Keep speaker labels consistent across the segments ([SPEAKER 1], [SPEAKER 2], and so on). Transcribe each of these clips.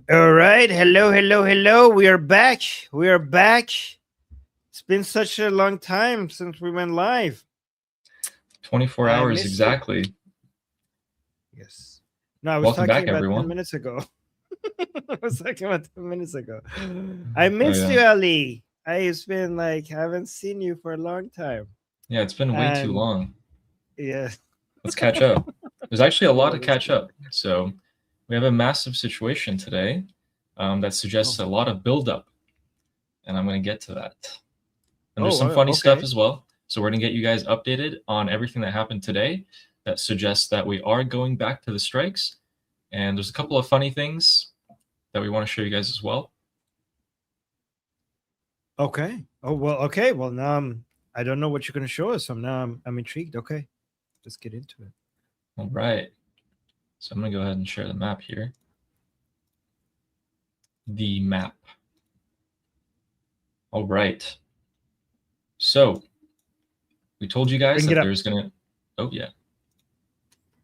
[SPEAKER 1] All right. Hello, hello, hello. We are back. We are back. It's been such a long time since we went live.
[SPEAKER 2] 24
[SPEAKER 1] I
[SPEAKER 2] hours
[SPEAKER 1] missed you.
[SPEAKER 2] exactly.
[SPEAKER 1] Yes. No, I was
[SPEAKER 2] Welcome
[SPEAKER 1] talking
[SPEAKER 2] back,
[SPEAKER 1] about 10
[SPEAKER 2] everyone.
[SPEAKER 1] minutes ago. I was talking about 10 minutes ago. I
[SPEAKER 2] Oh,
[SPEAKER 1] missed
[SPEAKER 2] yeah.
[SPEAKER 1] you, Ali. It's been like, I haven't seen you for a long time.
[SPEAKER 2] Yeah, it's been way too
[SPEAKER 1] And
[SPEAKER 2] long.
[SPEAKER 1] yeah.
[SPEAKER 2] Let's catch up. There's actually a lot
[SPEAKER 1] Yeah,
[SPEAKER 2] to
[SPEAKER 1] let's
[SPEAKER 2] catch
[SPEAKER 1] get it.
[SPEAKER 2] up. So, we have a massive situation today that
[SPEAKER 1] Oh,
[SPEAKER 2] suggests a lot of buildup, and I'm going to get to that. And
[SPEAKER 1] oh,
[SPEAKER 2] there's some funny stuff
[SPEAKER 1] okay.
[SPEAKER 2] as well. So, we're going to get you guys updated on everything that happened today that suggests that we are going back to the strikes. And there's a couple of funny things that we want to show you guys as well.
[SPEAKER 1] Okay. Oh, well, okay. Well, now I don't know what you're going to show us. So now I'm intrigued. Okay. Let's get into it.
[SPEAKER 2] All right. So, I'm going to go ahead and share the map here. The map. All right. So we told you guys
[SPEAKER 1] Bring it
[SPEAKER 2] that
[SPEAKER 1] up.
[SPEAKER 2] there's gonna. Oh yeah.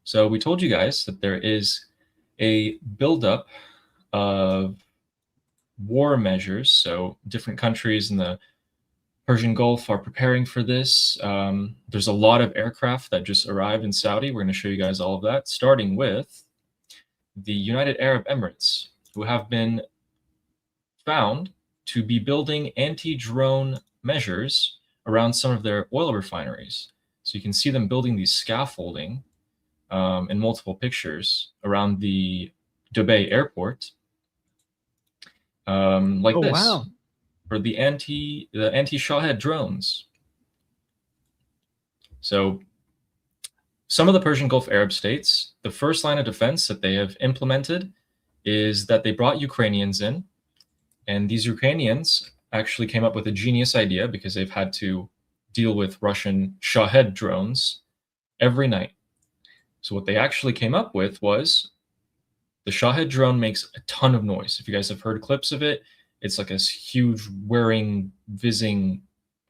[SPEAKER 2] So we told you guys that there is a buildup of war measures. So different countries in the Persian Gulf are preparing for this. There's a lot of aircraft that just arrived in Saudi. We're going to show you guys all of that, starting with the United Arab Emirates, who have been found to be building anti-drone measures around some of their oil refineries. So you can see them building these scaffolding in multiple pictures around the Dubai airport, like
[SPEAKER 1] Oh,
[SPEAKER 2] this,
[SPEAKER 1] wow.
[SPEAKER 2] for the anti-Shahid drones. So some of the Persian Gulf Arab states, the first line of defense that they have implemented is that they brought Ukrainians in. And these Ukrainians actually came up with a genius idea because they've had to deal with Russian Shahed drones every night. So what they actually came up with was the Shahed drone makes a ton of noise. If you guys have heard clips of it, it's like this huge whirring, whizzing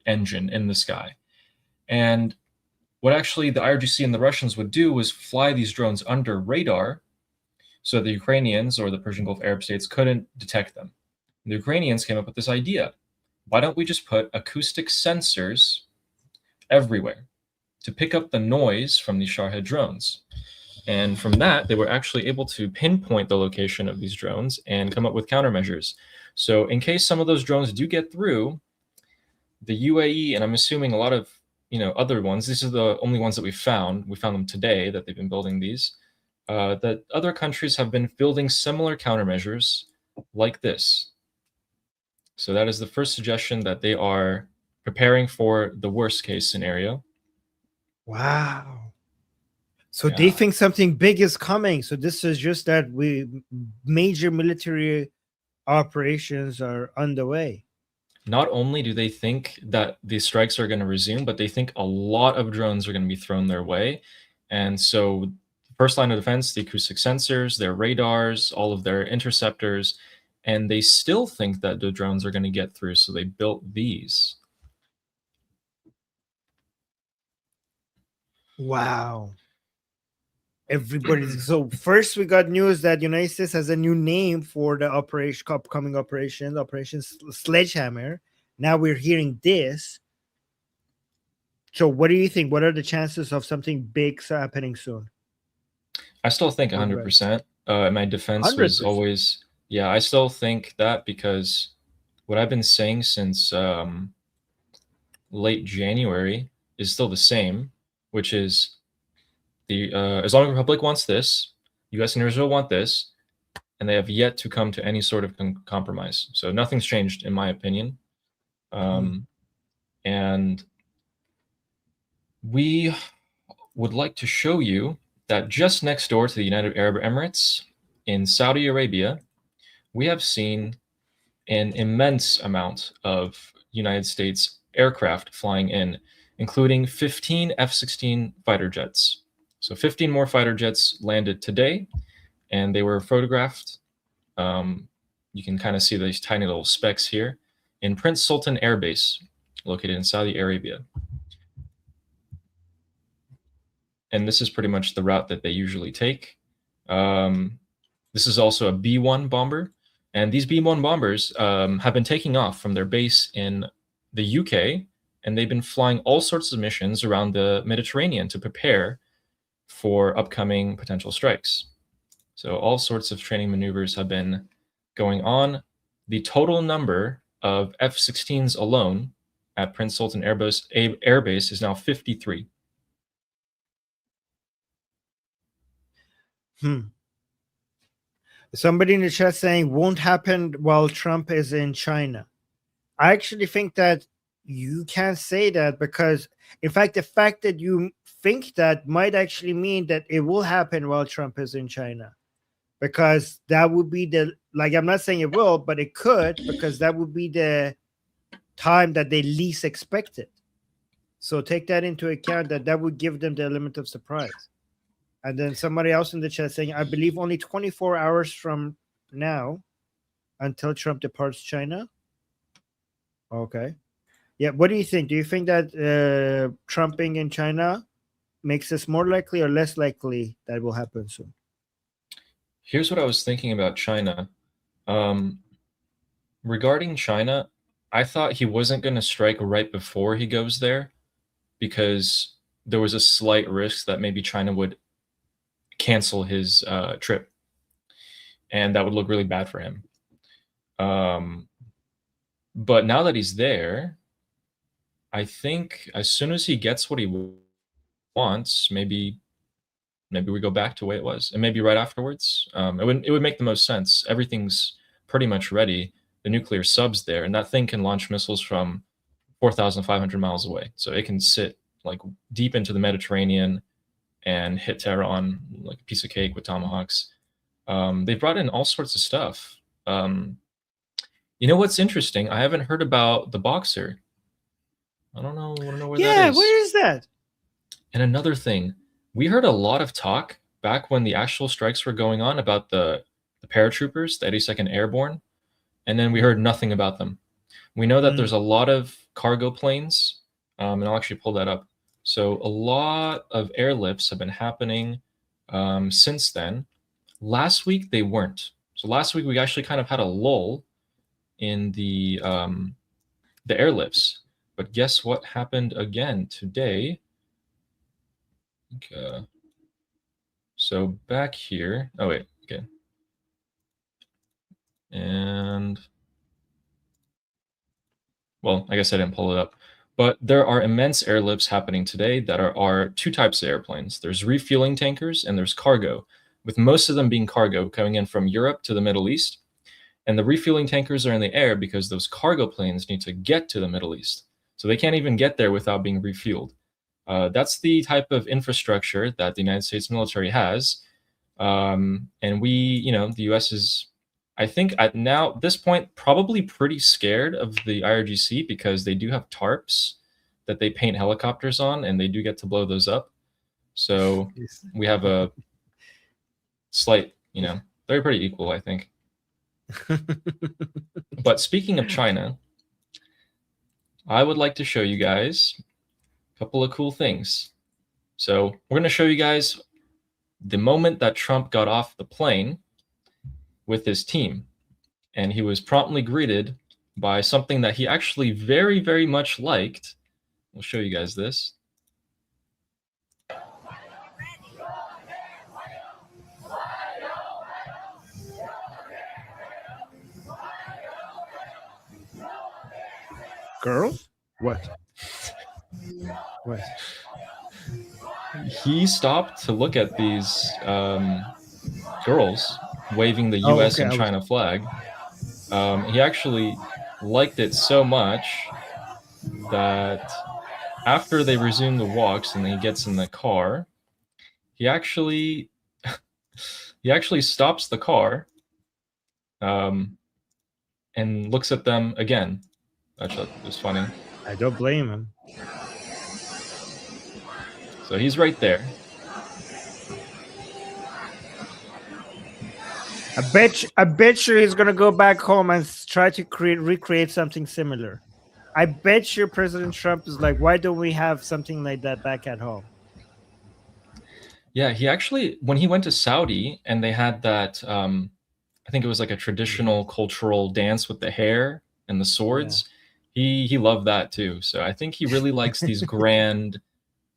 [SPEAKER 2] engine in the sky. And what actually the IRGC and the Russians would do was fly these drones under radar so the Ukrainians or the Persian Gulf Arab states couldn't detect them. The Ukrainians came up with this idea. Why don't we just put acoustic sensors everywhere to pick up the noise from these Shahed drones? And from that, they were actually able to pinpoint the location of these drones and come up with countermeasures. So in case some of those drones do get through, the UAE, and I'm assuming a lot of other ones, these are the only ones that we found them today, that they've been building these, that other countries have been building similar countermeasures like this. So that is the first suggestion, that they are preparing for the worst case scenario.
[SPEAKER 1] Wow. So they
[SPEAKER 2] Yeah.
[SPEAKER 1] think something big is coming. So this is just that major military operations are underway.
[SPEAKER 2] Not only do they think that the strikes are going to resume, but they think a lot of drones are going to be thrown their way. And so the first line of defense, the acoustic sensors, their radars, all of their interceptors, and they still think that the drones are going to get through. So they built these.
[SPEAKER 1] Wow. Everybody. So first we got news that United States has a new name for the upcoming Operation Sledgehammer. Now we're hearing this. So what do you think? What are the chances of something big happening soon?
[SPEAKER 2] I still think 100%. My defense was
[SPEAKER 1] 100%.
[SPEAKER 2] always, yeah, I still think that, because what I've been saying since late January is still the same, which is the Islamic Republic wants this, U.S. and Israel want this, and they have yet to come to any sort of compromise. So nothing's changed, in my opinion. And we would like to show you that just next door to the United Arab Emirates, in Saudi Arabia, we have seen an immense amount of United States aircraft flying in, including 15 F-16 fighter jets. So 15 more fighter jets landed today, and they were photographed. You can kind of see these tiny little specks here in Prince Sultan Air Base, located in Saudi Arabia. And this is pretty much the route that they usually take. This is also a B-1 bomber. And these B-1 bombers have been taking off from their base in the UK, and they've been flying all sorts of missions around the Mediterranean to prepare for upcoming potential strikes. So all sorts of training maneuvers have been going on. The total number of F-16s alone at Prince Sultan Air Base is now 53.
[SPEAKER 1] Somebody in the chat saying won't happen while Trump is in China. I actually think that you can't say that, because in fact the fact that you think that might actually mean that it will happen while Trump is in China, because that would be the, like, I'm not saying it will, but it could, because that would be the time that they least expected. So take that into account, that would give them the element of surprise. And then somebody else in the chat saying, I believe only 24 hours from now until Trump departs China. Okay. Yeah. What do you think? Do you think that Trump being in China makes this more likely or less likely that will happen soon?
[SPEAKER 2] Here's what I was thinking about China. Regarding China, I thought he wasn't going to strike right before he goes there, because there was a slight risk that maybe China would cancel his trip, and that would look really bad for him. But now that he's there, I think as soon as he gets what he wants, maybe we go back to the way it was, and maybe right afterwards. It would make the most sense. Everything's pretty much ready. The nuclear sub's there, and that thing can launch missiles from 4,500 miles away. So it can sit like deep into the Mediterranean and hit Tehran like a piece of cake with tomahawks. They brought in all sorts of stuff. You know what's interesting? I haven't heard about the Boxer. I don't know where that is.
[SPEAKER 1] Yeah, where is that?
[SPEAKER 2] And another thing, we heard a lot of talk back when the actual strikes were going on about the paratroopers, the 82nd Airborne, and then we heard nothing about them. We know that there's a lot of cargo planes, and I'll actually pull that up. So a lot of airlifts have been happening since then. Last week they weren't. So last week we actually kind of had a lull in the airlifts. But guess what happened again today? Okay. So back here. Oh wait. Okay. And well, I guess I didn't pull it up. But there are immense airlifts happening today that are two types of airplanes. There's refueling tankers and there's cargo, with most of them being cargo coming in from Europe to the Middle East. And the refueling tankers are in the air because those cargo planes need to get to the Middle East. So they can't even get there without being refueled. That's the type of infrastructure that the United States military has. And we, the US is, I think at this point, probably pretty scared of the IRGC, because they do have tarps that they paint helicopters on, and they do get to blow those up. So we have a slight, they're pretty equal, I think. But speaking of China, I would like to show you guys a couple of cool things. So we're going to show you guys the moment that Trump got off the plane with his team, and he was promptly greeted by something that he actually very, very much liked. We'll show you guys this.
[SPEAKER 1] Girls? What? What?
[SPEAKER 2] He stopped to look at these girls waving the US and China flag. He actually liked it so much that after they resume the walks and he gets in the car, he actually stops the car and looks at them again. I thought it was funny.
[SPEAKER 1] I don't blame him.
[SPEAKER 2] So he's right there.
[SPEAKER 1] I bet you he's gonna go back home and try to recreate something similar. I bet you President Trump is like, why don't we have something like that back at home?
[SPEAKER 2] Yeah, he actually, when he went to Saudi and they had that I think it was like a traditional cultural dance with the hair and the swords. He loved that too. So I think he really likes these grand,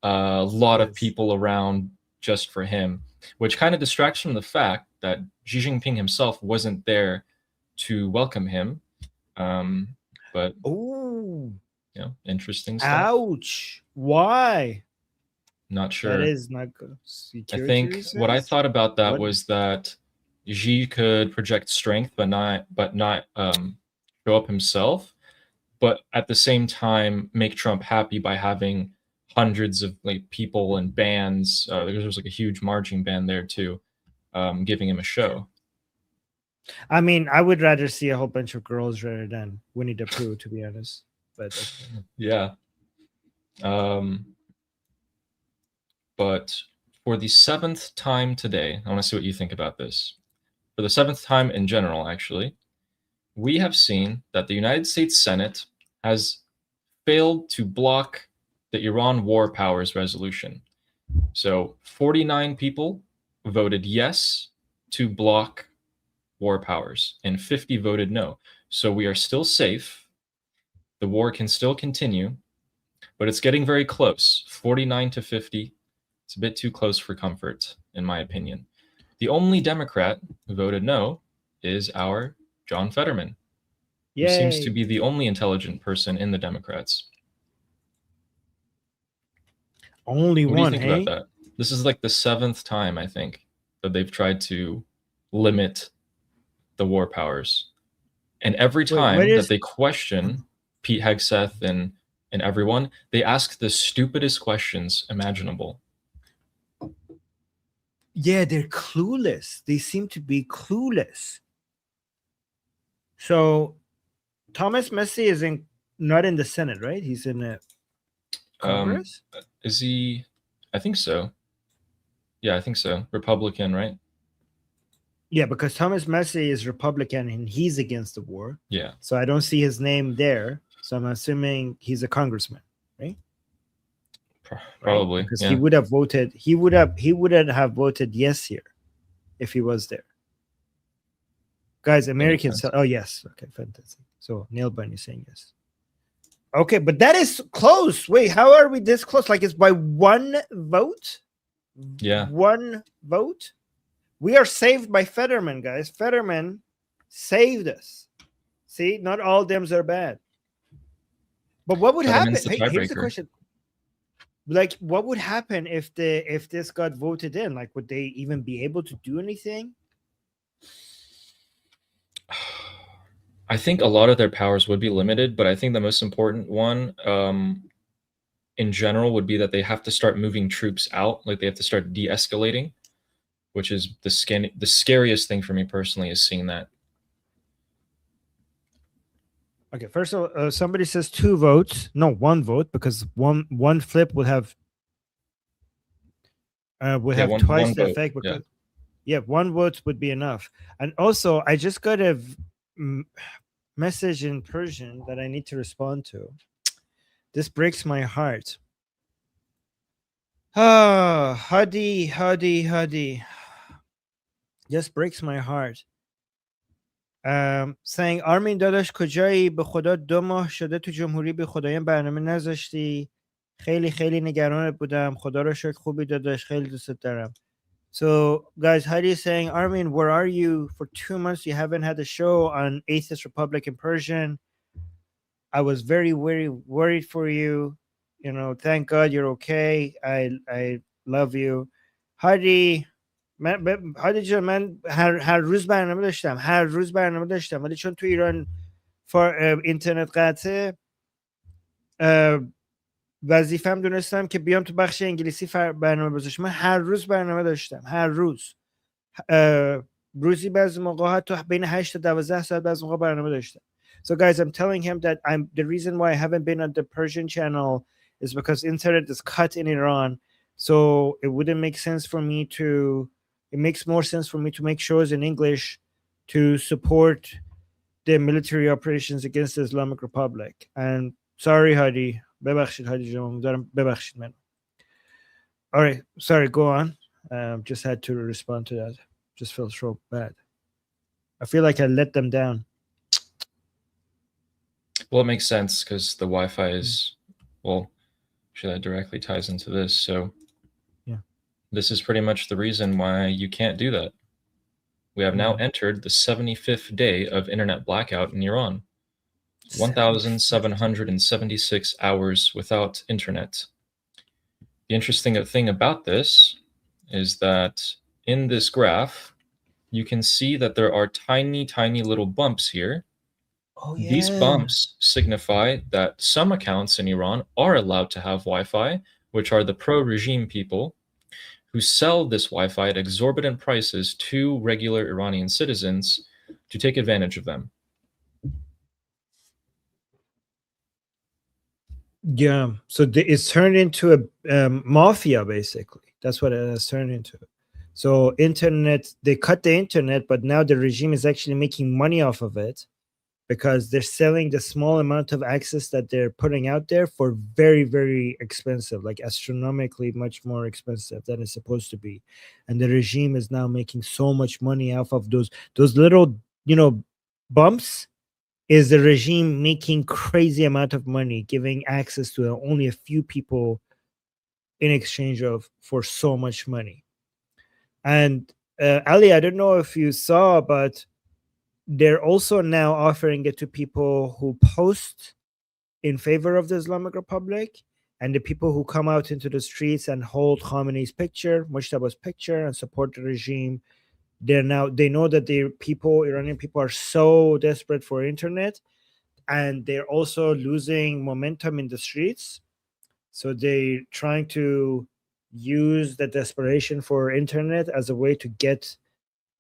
[SPEAKER 2] lot of
[SPEAKER 1] Yes.
[SPEAKER 2] people around just for him, which kind of distracts from the fact that Xi Jinping himself wasn't there to welcome him. But
[SPEAKER 1] Oh,
[SPEAKER 2] interesting stuff.
[SPEAKER 1] ouch. Why?
[SPEAKER 2] Not
[SPEAKER 1] That
[SPEAKER 2] sure.
[SPEAKER 1] is not good.
[SPEAKER 2] I
[SPEAKER 1] Security
[SPEAKER 2] think what I
[SPEAKER 1] reasons?
[SPEAKER 2] thought about that
[SPEAKER 1] What?
[SPEAKER 2] was that Xi could project strength, but not show up himself. But at the same time, make Trump happy by having hundreds of like people and bands. There was like a huge marching band there too, giving him a show.
[SPEAKER 1] I mean, I would rather see a whole bunch of girls rather than Winnie the Pooh, to be honest. But okay.
[SPEAKER 2] Yeah. But for the 7th time today, I want to see what you think about this. For the 7th time in general, actually, we have seen that the United States Senate has failed to block the Iran War Powers Resolution. So 49 people voted yes to block war powers, and 50 voted no. So we are still safe. The war can still continue, but it's getting very close. 49 to 50. It's a bit too close for comfort, in my opinion. The only Democrat who voted no is our John Fetterman, who seems to
[SPEAKER 1] Yay.
[SPEAKER 2] be the only intelligent person in the Democrats.
[SPEAKER 1] Only
[SPEAKER 2] What do you
[SPEAKER 1] one,
[SPEAKER 2] think about
[SPEAKER 1] hey?
[SPEAKER 2] that? This is like the 7th time, I think, that they've tried to limit the war powers. And every
[SPEAKER 1] Wait, what
[SPEAKER 2] time that
[SPEAKER 1] is.
[SPEAKER 2] they question Pete Hegseth and everyone, they ask the stupidest questions imaginable.
[SPEAKER 1] Yeah, they're clueless. They seem to be clueless. So Thomas Messi is not in the Senate, right? He's in the Congress.
[SPEAKER 2] Is he? I think so. Yeah, I think so. Republican, right?
[SPEAKER 1] Yeah, because Thomas Messi is Republican and he's against the war.
[SPEAKER 2] Yeah.
[SPEAKER 1] So I don't see his name there. So I'm assuming he's a congressman, right?
[SPEAKER 2] Probably.
[SPEAKER 1] Because
[SPEAKER 2] Yeah.
[SPEAKER 1] he would have voted. He would have voted yes here if he was there. Guys, Americans. Oh yes. Okay, fantastic. So Neil Bunny is saying yes. Okay, but that is close. Wait, how are we this close? Like it's by one vote?
[SPEAKER 2] Yeah.
[SPEAKER 1] One vote? We are saved by Fetterman, guys. Fetterman saved us. See, not all Dems are bad. But what would happen? Hey, here's the question. Like, what would happen if this got voted in? Like, would they even be able to do anything?
[SPEAKER 2] I think a lot of their powers would be limited, but I think the most important one in general would be that they have to start moving troops out. Like they have to start de-escalating, which is the scariest thing for me personally is seeing that.
[SPEAKER 1] Okay, first of all, somebody says 2 votes. No, 1 vote, because one flip would have twice the effect. Because yeah, 1 vote would be enough. And also, I just got a message in Persian that I need to respond to. This breaks my heart. Hadi. Just breaks my heart. saying Armin داداش کجایی به خدا 2 ماه شده تو جمهوری به خدایم برنامه نذاشتی خیلی خیلی نگرانت بودم خدا رو شکر خوبی داداش خیلی دوست دارم. So guys, Heidi is saying, Armin, where are you? For 2 months you haven't had a show on Atheist Republic in Persian. I was very, very worried for you. You know, thank God you're okay. I love you. Heidi, هادی جان من هر روز برنامه داشتم ولی چون تو ایران اینترنت قطعه وظیفم دونستم که بیام تو بخش انگلیسی برنامه بذاشتم. من هر روز برنامه داشتم، هر روز روزی بعضی موقع حتی بین 8 تا 12 ساعت بعضی موقع برنامه داشتم. So guys, I'm telling him that the reason why I haven't been on the Persian channel is because internet is cut in Iran. So it wouldn't make sense for me to it makes more sense for me to make shows in English to support the military operations against the Islamic Republic. And sorry, Hadi. ببخشید هادی جان دارم ببخشید من. All right, sorry, go on. Just had to respond to that. Just felt so bad. I feel like I let them down.
[SPEAKER 2] Well, it makes sense because the Wi-Fi is, well, actually that directly ties into this. So
[SPEAKER 1] Yeah.
[SPEAKER 2] this is pretty much the reason why you can't do that. We have now
[SPEAKER 1] Mm.
[SPEAKER 2] entered the 75th day of internet blackout in Iran.
[SPEAKER 1] 75th.
[SPEAKER 2] 1,776 hours without internet. The interesting thing about this is that in this graph, you can see that there are tiny, tiny little bumps here.
[SPEAKER 1] Oh
[SPEAKER 2] These
[SPEAKER 1] yeah.
[SPEAKER 2] bumps signify that some accounts in Iran are allowed to have Wi-Fi, which are the pro-regime people who sell this Wi-Fi at exorbitant prices to regular Iranian citizens to take advantage of them.
[SPEAKER 1] Yeah. So it's turned into a mafia, basically. That's what it has turned into. So internet, they cut the internet, but now the regime is actually making money off of it because they're selling the small amount of access that they're putting out there for very, very expensive, like astronomically much more expensive than it's supposed to be. And the regime is now making so much money off of those little, bumps. Is the regime making crazy amount of money, giving access to only a few people in exchange of for so much money? And Ali, I don't know if you saw, but they're also now offering it to people who post in favor of the Islamic Republic and the people who come out into the streets and hold Khamenei's picture, Mujtaba's picture, and support the regime. They know that Iranian people are so desperate for internet, and they're also losing momentum in the streets. So they're trying to use the desperation for internet as a way to get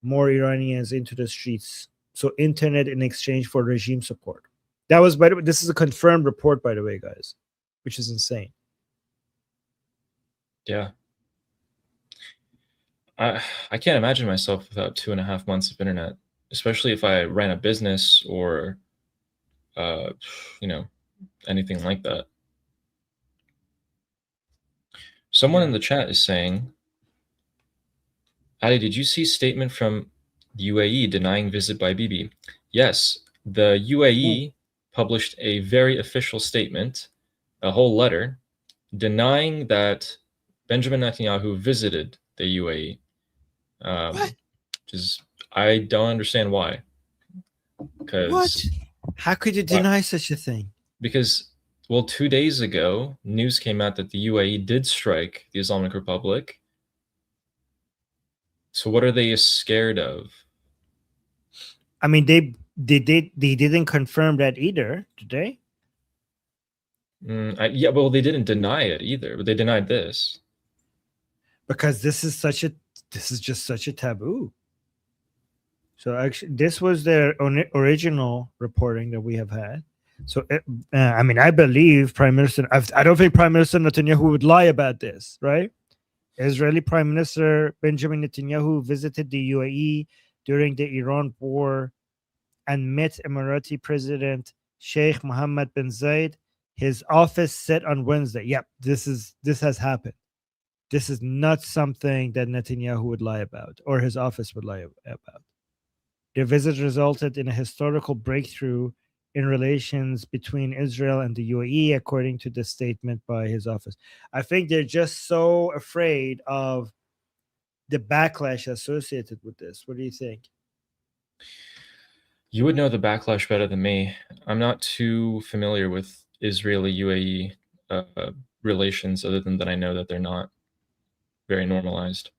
[SPEAKER 1] more Iranians into the streets. So internet in exchange for regime support. That was, by the way, this is a confirmed report, by the way, guys, which is insane.
[SPEAKER 2] Yeah. I can't imagine myself without 2.5 months of internet, especially if I ran a business or, uh, you know, anything like that. Someone in
[SPEAKER 1] Yeah.
[SPEAKER 2] the chat is saying, Ali, did you see statement from the UAE denying visit by Bibi? Yes, the UAE published a very official statement, a whole letter, denying that Benjamin Netanyahu visited the UAE.
[SPEAKER 1] What?
[SPEAKER 2] Just I don't understand why.
[SPEAKER 1] What? How could you deny such a thing?
[SPEAKER 2] Because, well, 2 days ago, news came out that the UAE did strike the Islamic Republic. So what are they scared of?
[SPEAKER 1] I mean, they didn't confirm that either, did they?
[SPEAKER 2] Yeah, well, they didn't deny it either, but they denied this.
[SPEAKER 1] Because this is just such a taboo. So actually, this was their original reporting that we have had. So I mean, I believe Prime Minister. I don't think Prime Minister Netanyahu would lie about this, right? Israeli Prime Minister Benjamin Netanyahu visited the UAE during the Iran war and met Emirati President Sheikh Mohammed bin Zayed. His office said on Wednesday. Yep, this has happened. This is not something that Netanyahu would lie about or his office would lie about. Their visit resulted in a historical breakthrough in relations between Israel and the UAE, according to the statement by his office. I think they're just so afraid of the backlash associated with this. What do you think?
[SPEAKER 2] You would know the backlash better than me. I'm not too familiar with Israeli UAE relations, other than that I know that they're not very normalized.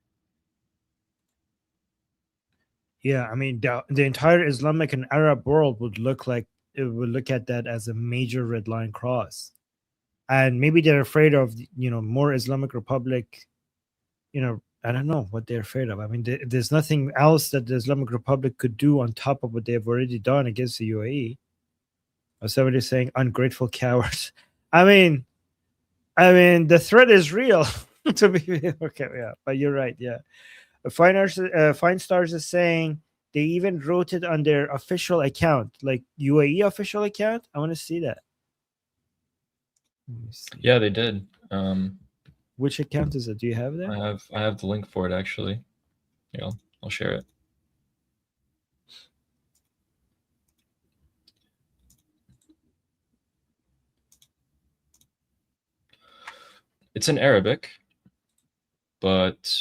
[SPEAKER 1] Yeah, I mean the entire Islamic and Arab world would look at that as a major red line cross, and maybe they're afraid of more Islamic Republic. I don't know what they're afraid of. I mean, there's nothing else that the Islamic Republic could do on top of what they've already done against the UAE. Or somebody saying ungrateful cowards. I mean, the threat is real. To be okay, yeah, but you're right. Yeah, Fine Stars is saying they even wrote it on their official account, like UAE official account. I want to see that. Let me see.
[SPEAKER 2] Yeah, they did.
[SPEAKER 1] Which account is it? Do you have that?
[SPEAKER 2] I have the link for it actually. Yeah, I'll share it. It's in Arabic, but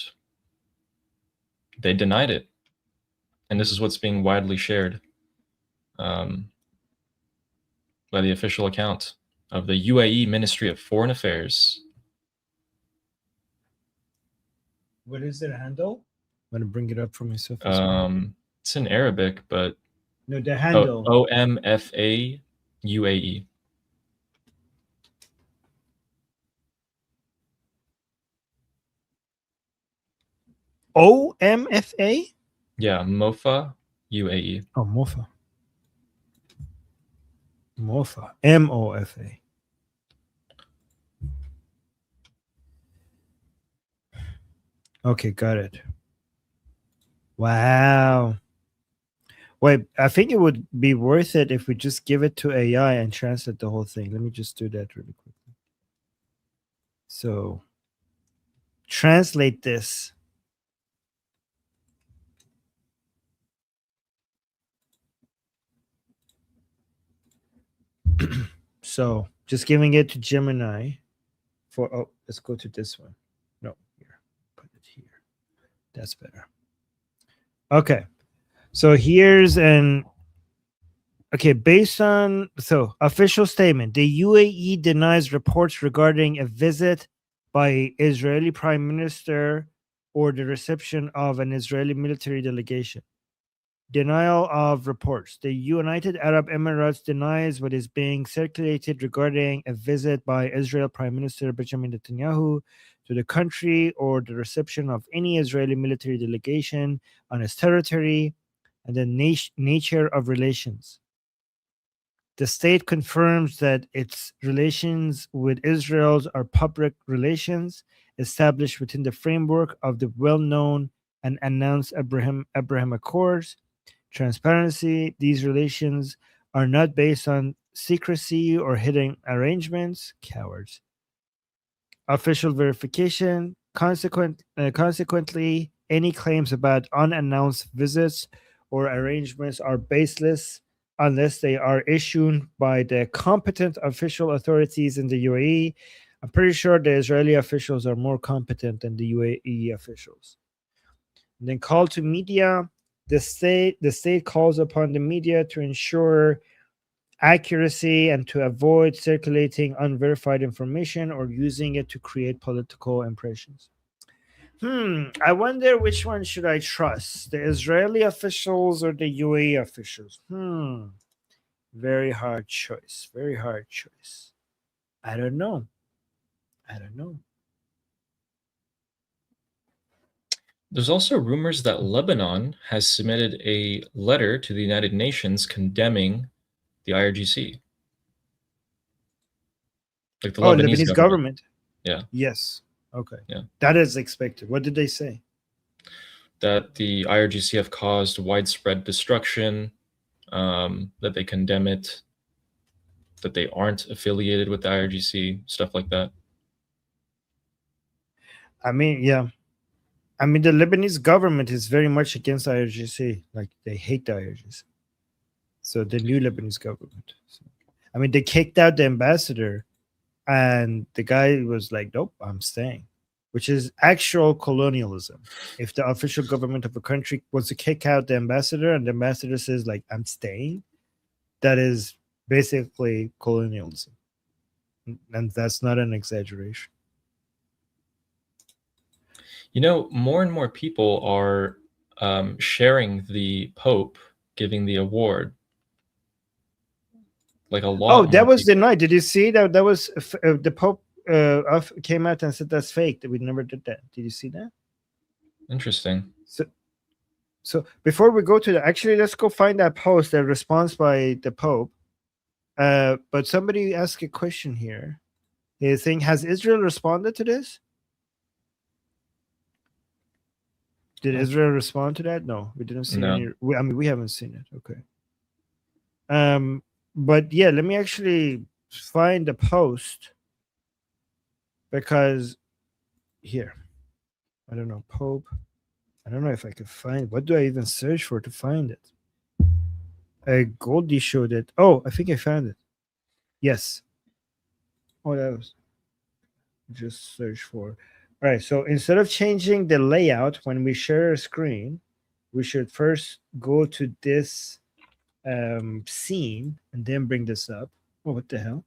[SPEAKER 2] they denied it. And this is what's being widely shared by the official account of the UAE Ministry of Foreign Affairs.
[SPEAKER 1] What is their handle? I'm going to bring it up for myself as well.
[SPEAKER 2] It's in Arabic, but
[SPEAKER 1] No, the handle.
[SPEAKER 2] OMFA UAE.
[SPEAKER 1] OMFA?
[SPEAKER 2] Yeah, MOFA UAE.
[SPEAKER 1] Oh, MOFA. MOFA. MOFA. Okay, got it. Wow. Wait, I think it would be worth it if we just give it to AI and translate the whole thing. Let me just do that really quickly. So, translate this. So, just giving it to Gemini for, oh, let's go to this one. No, here. Put it here. That's better. Okay. So here's an okay, based on official statement, the UAE denies reports regarding a visit by Israeli Prime Minister or the reception of an Israeli military delegation. Denial of reports. The United Arab Emirates denies what is being circulated regarding a visit by Israel Prime Minister Benjamin Netanyahu to the country or the reception of any Israeli military delegation on its territory and the nature of relations. The state confirms that its relations with Israel are public relations established within the framework of the well-known and announced Abraham Accords. Transparency. These relations are not based on secrecy or hidden arrangements. Cowards. Official verification. Consequently, any claims about unannounced visits or arrangements are baseless unless they are issued by the competent official authorities in the UAE. I'm pretty sure the Israeli officials are more competent than the UAE officials. And then call to media. The state calls upon the media to ensure accuracy and to avoid circulating unverified information or using it to create political impressions. I wonder which one should I trust, the Israeli officials or the UAE officials? Very hard choice. Very hard choice. I don't know.
[SPEAKER 2] There's also rumors that Lebanon has submitted a letter to the United Nations condemning the IRGC. Like the
[SPEAKER 1] Lebanese government.
[SPEAKER 2] Yeah.
[SPEAKER 1] Yes. Okay.
[SPEAKER 2] Yeah.
[SPEAKER 1] That is expected. What did they say?
[SPEAKER 2] That the IRGC have caused widespread destruction, that they condemn it, that they aren't affiliated with the IRGC, stuff like that.
[SPEAKER 1] I mean, yeah. I mean, the Lebanese government is very much against IRGC. Like, they hate the IRGC. So the new Lebanese government. So, I mean, they kicked out the ambassador, and the guy was like, "Nope, I'm staying," which is actual colonialism. If the official government of a country wants to kick out the ambassador, and the ambassador says, "Like, I'm staying," that is basically colonialism, and that's not an exaggeration.
[SPEAKER 2] You know, more and more people are sharing the Pope giving the award. Like a lot.
[SPEAKER 1] Oh, that was denied. Did you see that? That was the Pope came out and said that's fake. That we never did that. Did you see that?
[SPEAKER 2] Interesting.
[SPEAKER 1] So before we go to that, actually, let's go find that post, that response by the Pope. But somebody asked a question here. He's saying, has Israel responded to this? Did Israel respond to that? No, we didn't see any. I mean, we haven't seen it. Okay. But yeah, let me actually find the post, because here, I don't know, Pope. I don't know if I can find. What do I even search for to find it? Goldie showed it. Oh, I think I found it. Yes. Oh, that was. Just search for. All right. So instead of changing the layout when we share a screen, we should first go to this scene and then bring this up. Oh, what the hell?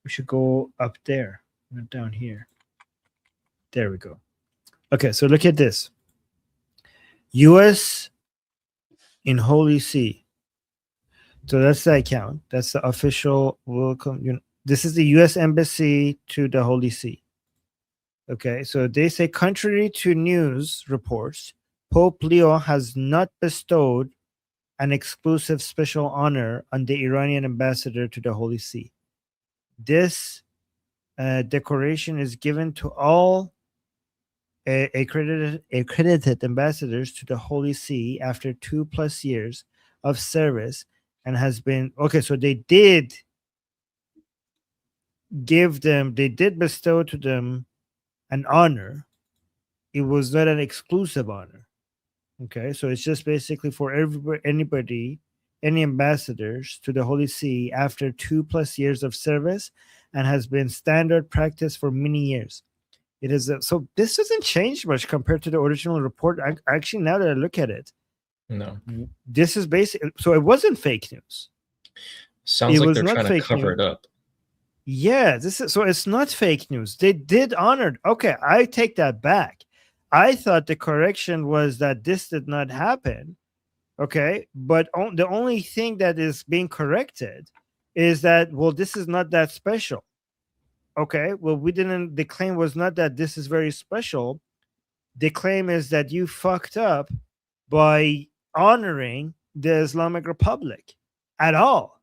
[SPEAKER 1] We should go up there, not down here. There we go. Okay, so look at this. U.S. in Holy See. So that's the account. That's the official welcome. This is the U.S. Embassy to the Holy See. Okay, so they say, contrary to news reports, Pope Leo has not bestowed an exclusive special honor on the Iranian ambassador to the Holy See. This decoration is given to all accredited ambassadors to the Holy See after 2+ years of service, and has been okay. So they did bestow to them an honor. It was not an exclusive honor. Okay, so it's just basically for anybody, any ambassadors to the Holy See after 2+ years of service, and has been standard practice for many years. It is so this doesn't change much compared to the original report. Actually, now that I look at it,
[SPEAKER 2] No.
[SPEAKER 1] this is basic. So it wasn't fake news.
[SPEAKER 2] Sounds
[SPEAKER 1] It
[SPEAKER 2] like
[SPEAKER 1] was
[SPEAKER 2] they're
[SPEAKER 1] not
[SPEAKER 2] trying to
[SPEAKER 1] fake
[SPEAKER 2] cover
[SPEAKER 1] news.
[SPEAKER 2] it up.
[SPEAKER 1] Yeah, this is so it's not fake news. They did honor. Okay, I take that back. I thought the correction was that this did not happen. Okay, but the only thing that is being corrected is that, well, this is not that special. Okay, well, we didn't. The claim was not that this is very special. The claim is that you fucked up by honoring the Islamic Republic at all.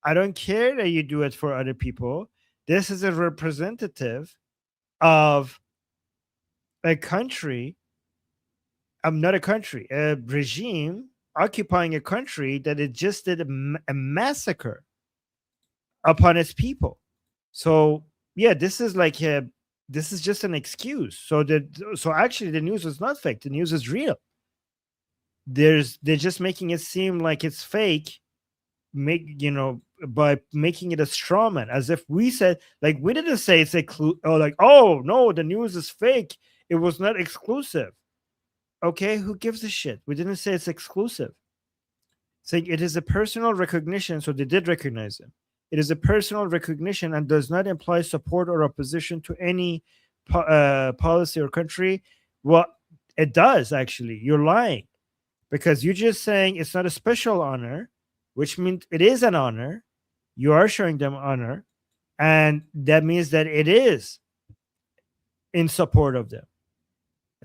[SPEAKER 1] I don't care that you do it for other people. This is a representative of a country. I'm not a country, a regime occupying a country that it just did a massacre upon its people. So yeah, this is like this is just an excuse. So actually the news is not fake. The news is real. They're just making it seem like it's fake, by making it a straw man, as if we said, like, we didn't say it's like, oh no, the news is fake, it was not exclusive. Okay, who gives a shit? We didn't say it's exclusive. Saying it is a personal recognition, so they did recognize him. It is a personal recognition and does not imply support or opposition to any policy or country. Well, it does actually. You're lying, because you're just saying it's not a special honor, which means it is an honor. You are showing them honor, and that means that it is in support of them.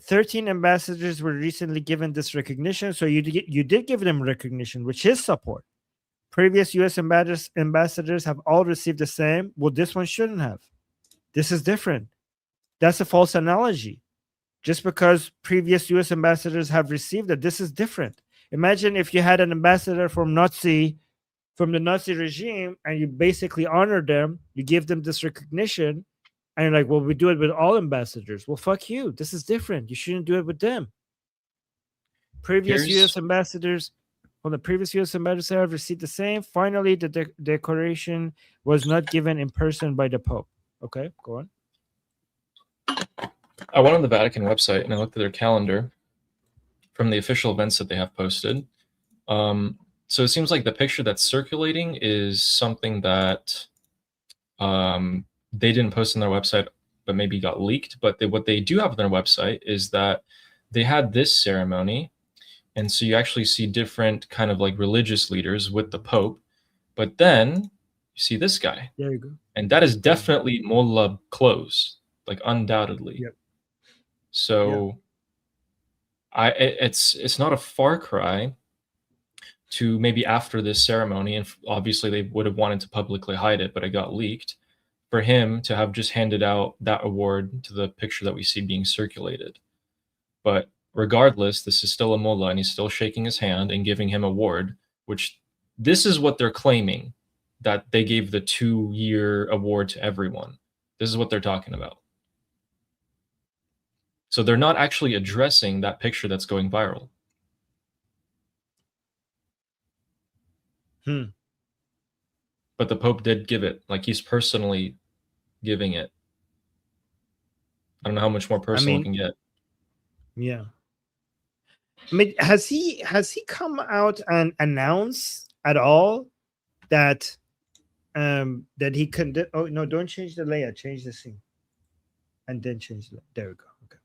[SPEAKER 1] 13 ambassadors were recently given this recognition, so you did give them recognition, which is support. Previous U.S. ambassadors have all received the same. Well, this one shouldn't have. This is different. That's a false analogy. Just because previous U.S. ambassadors have received it, this is different. Imagine if you had an ambassador from the Nazi regime, and you basically honor them, you give them this recognition, and you're like, well, we do it with all ambassadors. Well, fuck you. This is different. You shouldn't do it with them. Previous U.S. ambassadors have received the same. Finally, the decoration was not given in person by the Pope. Okay, go on.
[SPEAKER 2] I went on the Vatican website and I looked at their calendar from the official events that they have posted. So it seems like the picture that's circulating is something that they didn't post on their website, but maybe got leaked. But what they do have on their website is that they had this ceremony. And so you actually see different kind of like religious leaders with the Pope. But then you see this guy.
[SPEAKER 1] There you go.
[SPEAKER 2] And that is definitely Mullah clothes, like undoubtedly.
[SPEAKER 1] Yep.
[SPEAKER 2] So it's not a far cry to maybe after this ceremony, and obviously they would have wanted to publicly hide it, but it got leaked, for him to have just handed out that award to the picture that we see being circulated. But regardless, this is still a mullah, and he's still shaking his hand and giving him award, which this is what they're claiming, that they gave the 2-year award to everyone. This is what they're talking about. So they're not actually addressing that picture that's going viral. But the Pope did give it, like he's personally giving it. I don't know how much more personal it can get.
[SPEAKER 1] Yeah. I mean, has he come out and announced at all that that he can oh no, don't change the layout, change the scene. And then change the there we go. Okay.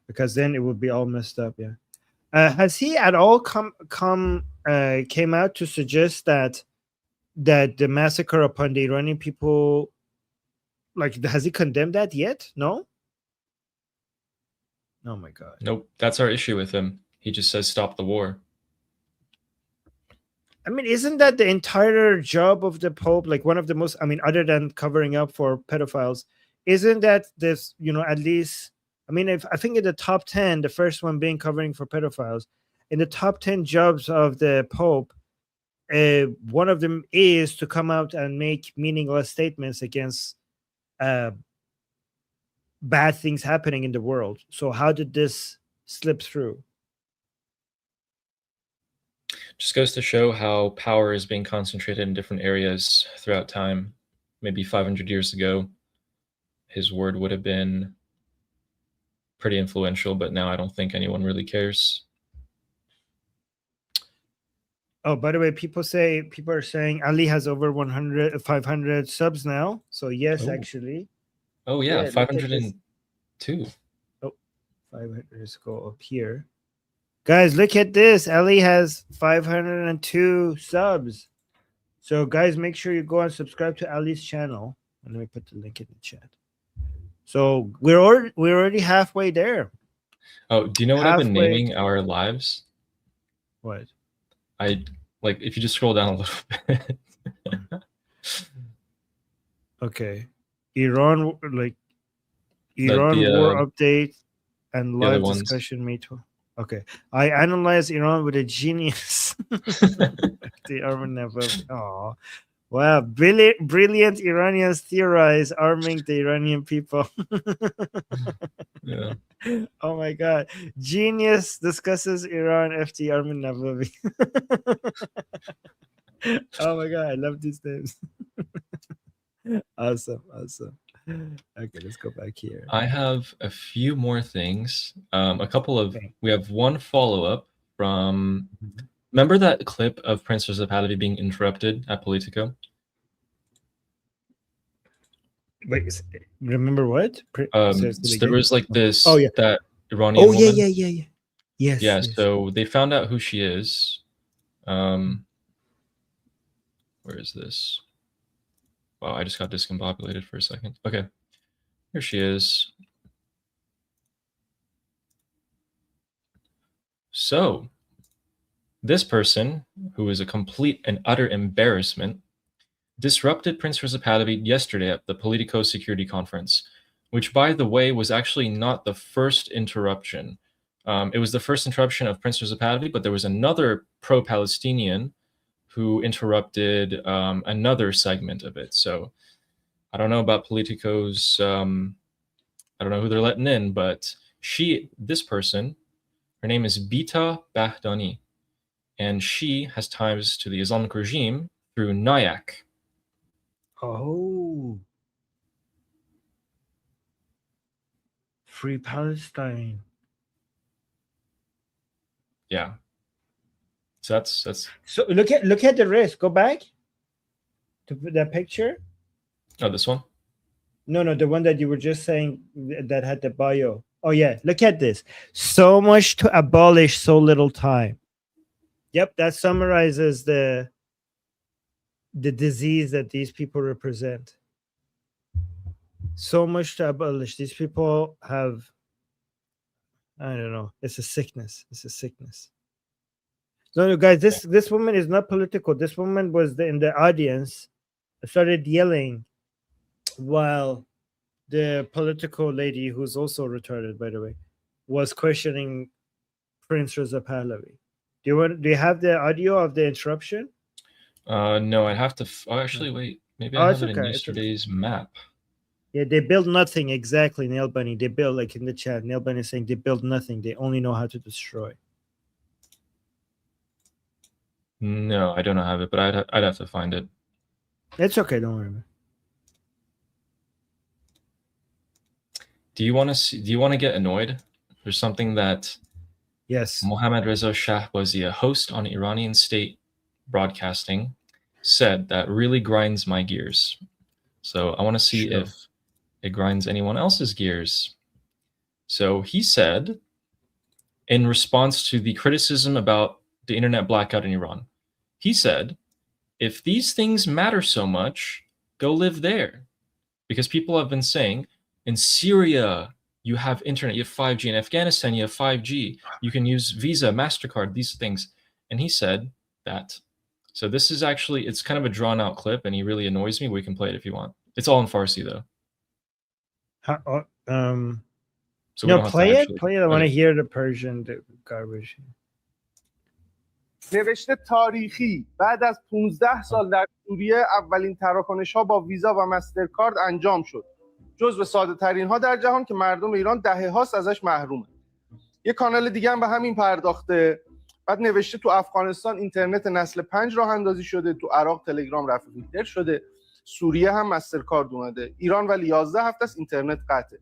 [SPEAKER 1] Because then it would be all messed up, yeah. Has he at all came out to suggest that the massacre upon the Iranian people, like, has he condemned that yet? No. Oh my god.
[SPEAKER 2] Nope, that's our issue with him. He just says stop the war.
[SPEAKER 1] I mean, isn't that the entire job of the Pope? Like one of the most, I mean, other than covering up for pedophiles, isn't that this, at least, I mean, if I think in the top 10, the first one being covering for pedophiles, in the top 10 jobs of the Pope, one of them is to come out and make meaningless statements against bad things happening in the world. So how did this slip through?
[SPEAKER 2] Just goes to show how power is being concentrated in different areas throughout time. Maybe 500 years ago, his word would have been pretty influential, but now I don't think anyone really cares.
[SPEAKER 1] Oh, by the way, people are saying Ali has over 500 subs now. So yes, actually.
[SPEAKER 2] Oh yeah, 502.
[SPEAKER 1] Oh, 500. Let's go up here. Guys, look at this. Ali has 502 subs. So guys, make sure you go and subscribe to Ali's channel. And let me put the link in the chat. So we're already halfway there.
[SPEAKER 2] Oh, do you know what I've been naming our lives?
[SPEAKER 1] What?
[SPEAKER 2] If you just scroll down a little bit.
[SPEAKER 1] Okay. Iran war update and live discussion made. Okay. I analyze Iran with a genius. The Armin Navabi. Oh, wow. Brilliant Iranians theorize arming the Iranian people.
[SPEAKER 2] Yeah.
[SPEAKER 1] Oh my god. Genius discusses Iran FT Armin Navabi. Oh my god, I love these names. Awesome. Okay, let's go back here.
[SPEAKER 2] I have a few more things. We have one follow-up from, remember that clip of Prince Reza Pahlavi being interrupted at Politico?
[SPEAKER 1] Wait, remember what?
[SPEAKER 2] There was like this,
[SPEAKER 1] oh, yeah.
[SPEAKER 2] that Iranian woman.
[SPEAKER 1] Yeah. Yes.
[SPEAKER 2] So they found out who she is. Where is this? Wow, I just got discombobulated for a second. Okay, here she is. So, this person, who is a complete and utter embarrassment, disrupted Prince Reza Pahlavi yesterday at the Politico Security Conference, which, by the way, was actually not the first interruption. It was the first interruption of Prince Reza Pahlavi, but there was another pro-Palestinian who interrupted another segment of it. So I don't know about Politico's, I don't know who they're letting in, but this person, her name is Bita Bahdani, and she has ties to the Islamic regime through Nayak.
[SPEAKER 1] Oh. Free Palestine.
[SPEAKER 2] Yeah. So that's.
[SPEAKER 1] So look at the wrist. Go back to that picture.
[SPEAKER 2] Oh, this one?
[SPEAKER 1] No, the one that you were just saying that had the bio. Oh yeah, look at this. So much to abolish, so little time. Yep, that summarizes the disease that these people represent. So much to abolish. These people have, I don't know. It's a sickness. No, guys, this woman is not political. This woman was in the audience, started yelling while the political lady, who's also retarded, by the way, was questioning Prince Reza Pahlavi. Do you have the audio of the interruption?
[SPEAKER 2] No, I'd have to. Actually, wait. Maybe I have it in yesterday's map.
[SPEAKER 1] Yeah, they build nothing. Exactly, Nail Bunny. They build, like in the chat, Nail Bunny is saying they build nothing. They only know how to destroy.
[SPEAKER 2] No, I don't have it, but I'd have to find it.
[SPEAKER 1] It's okay. Don't worry.
[SPEAKER 2] Do you want to get annoyed? There's something that
[SPEAKER 1] Yes.
[SPEAKER 2] Mohammad Reza Shahbazi, a host on Iranian state broadcasting, said that really grinds my gears. So I want to see
[SPEAKER 1] Sure.
[SPEAKER 2] if it grinds anyone else's gears. So he said, in response to the criticism about the internet blackout in Iran, he said, if these things matter so much, go live there. Because people have been saying, in Syria, you have internet, you have 5G. In Afghanistan, you have 5G. You can use Visa, MasterCard, these things. And he said that. So this is actually, it's kind of a drawn out clip and he really annoys me. We can play it if you want. It's all in Farsi though. So we
[SPEAKER 1] No,
[SPEAKER 2] don't have to
[SPEAKER 1] play it.
[SPEAKER 2] actually.
[SPEAKER 1] Play it. I want to
[SPEAKER 2] Okay.
[SPEAKER 1] hear the Persian garbage.
[SPEAKER 3] نوشته تاریخی بعد از 15 سال در سوریه اولین تراکنش ها با ویزا و مسترکارد انجام شد. جزو ساده ترین ها در جهان که مردم ایران دهه هاست ازش محرومه. یه کانال دیگه هم به همین پرداخته. بعد نوشته تو افغانستان اینترنت نسل 5 راه اندازی شده، تو عراق تلگرام رفع فیلتر شده، سوریه هم مسترکارد اومده، ایران ولی 11 هفته است اینترنت قطعه.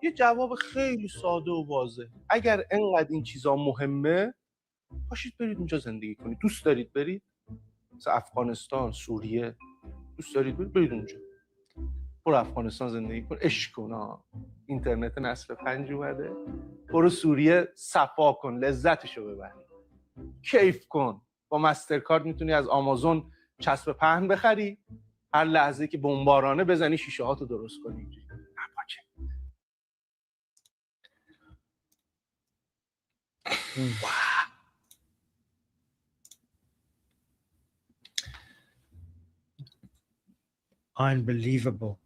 [SPEAKER 3] یه جواب خیلی ساده و واضح. اگر انقدر این چیزا مهمه، پاشید برید اونجا زندگی کنید. دوست دارید برید؟ مثلا افغانستان، سوریه، دوست دارید برید اونجا. برو افغانستان زندگی کن، عشق کن. اینترنت نسل 5 اومده. برو سوریه صفا کن، لذتشو ببر. کیف کن. با مسترکارد میتونی از آمازون چسب پهن بخری. هر لحظه که بمبارانه بزنی شیشه هاتو درست کنی.
[SPEAKER 1] Unbelievable.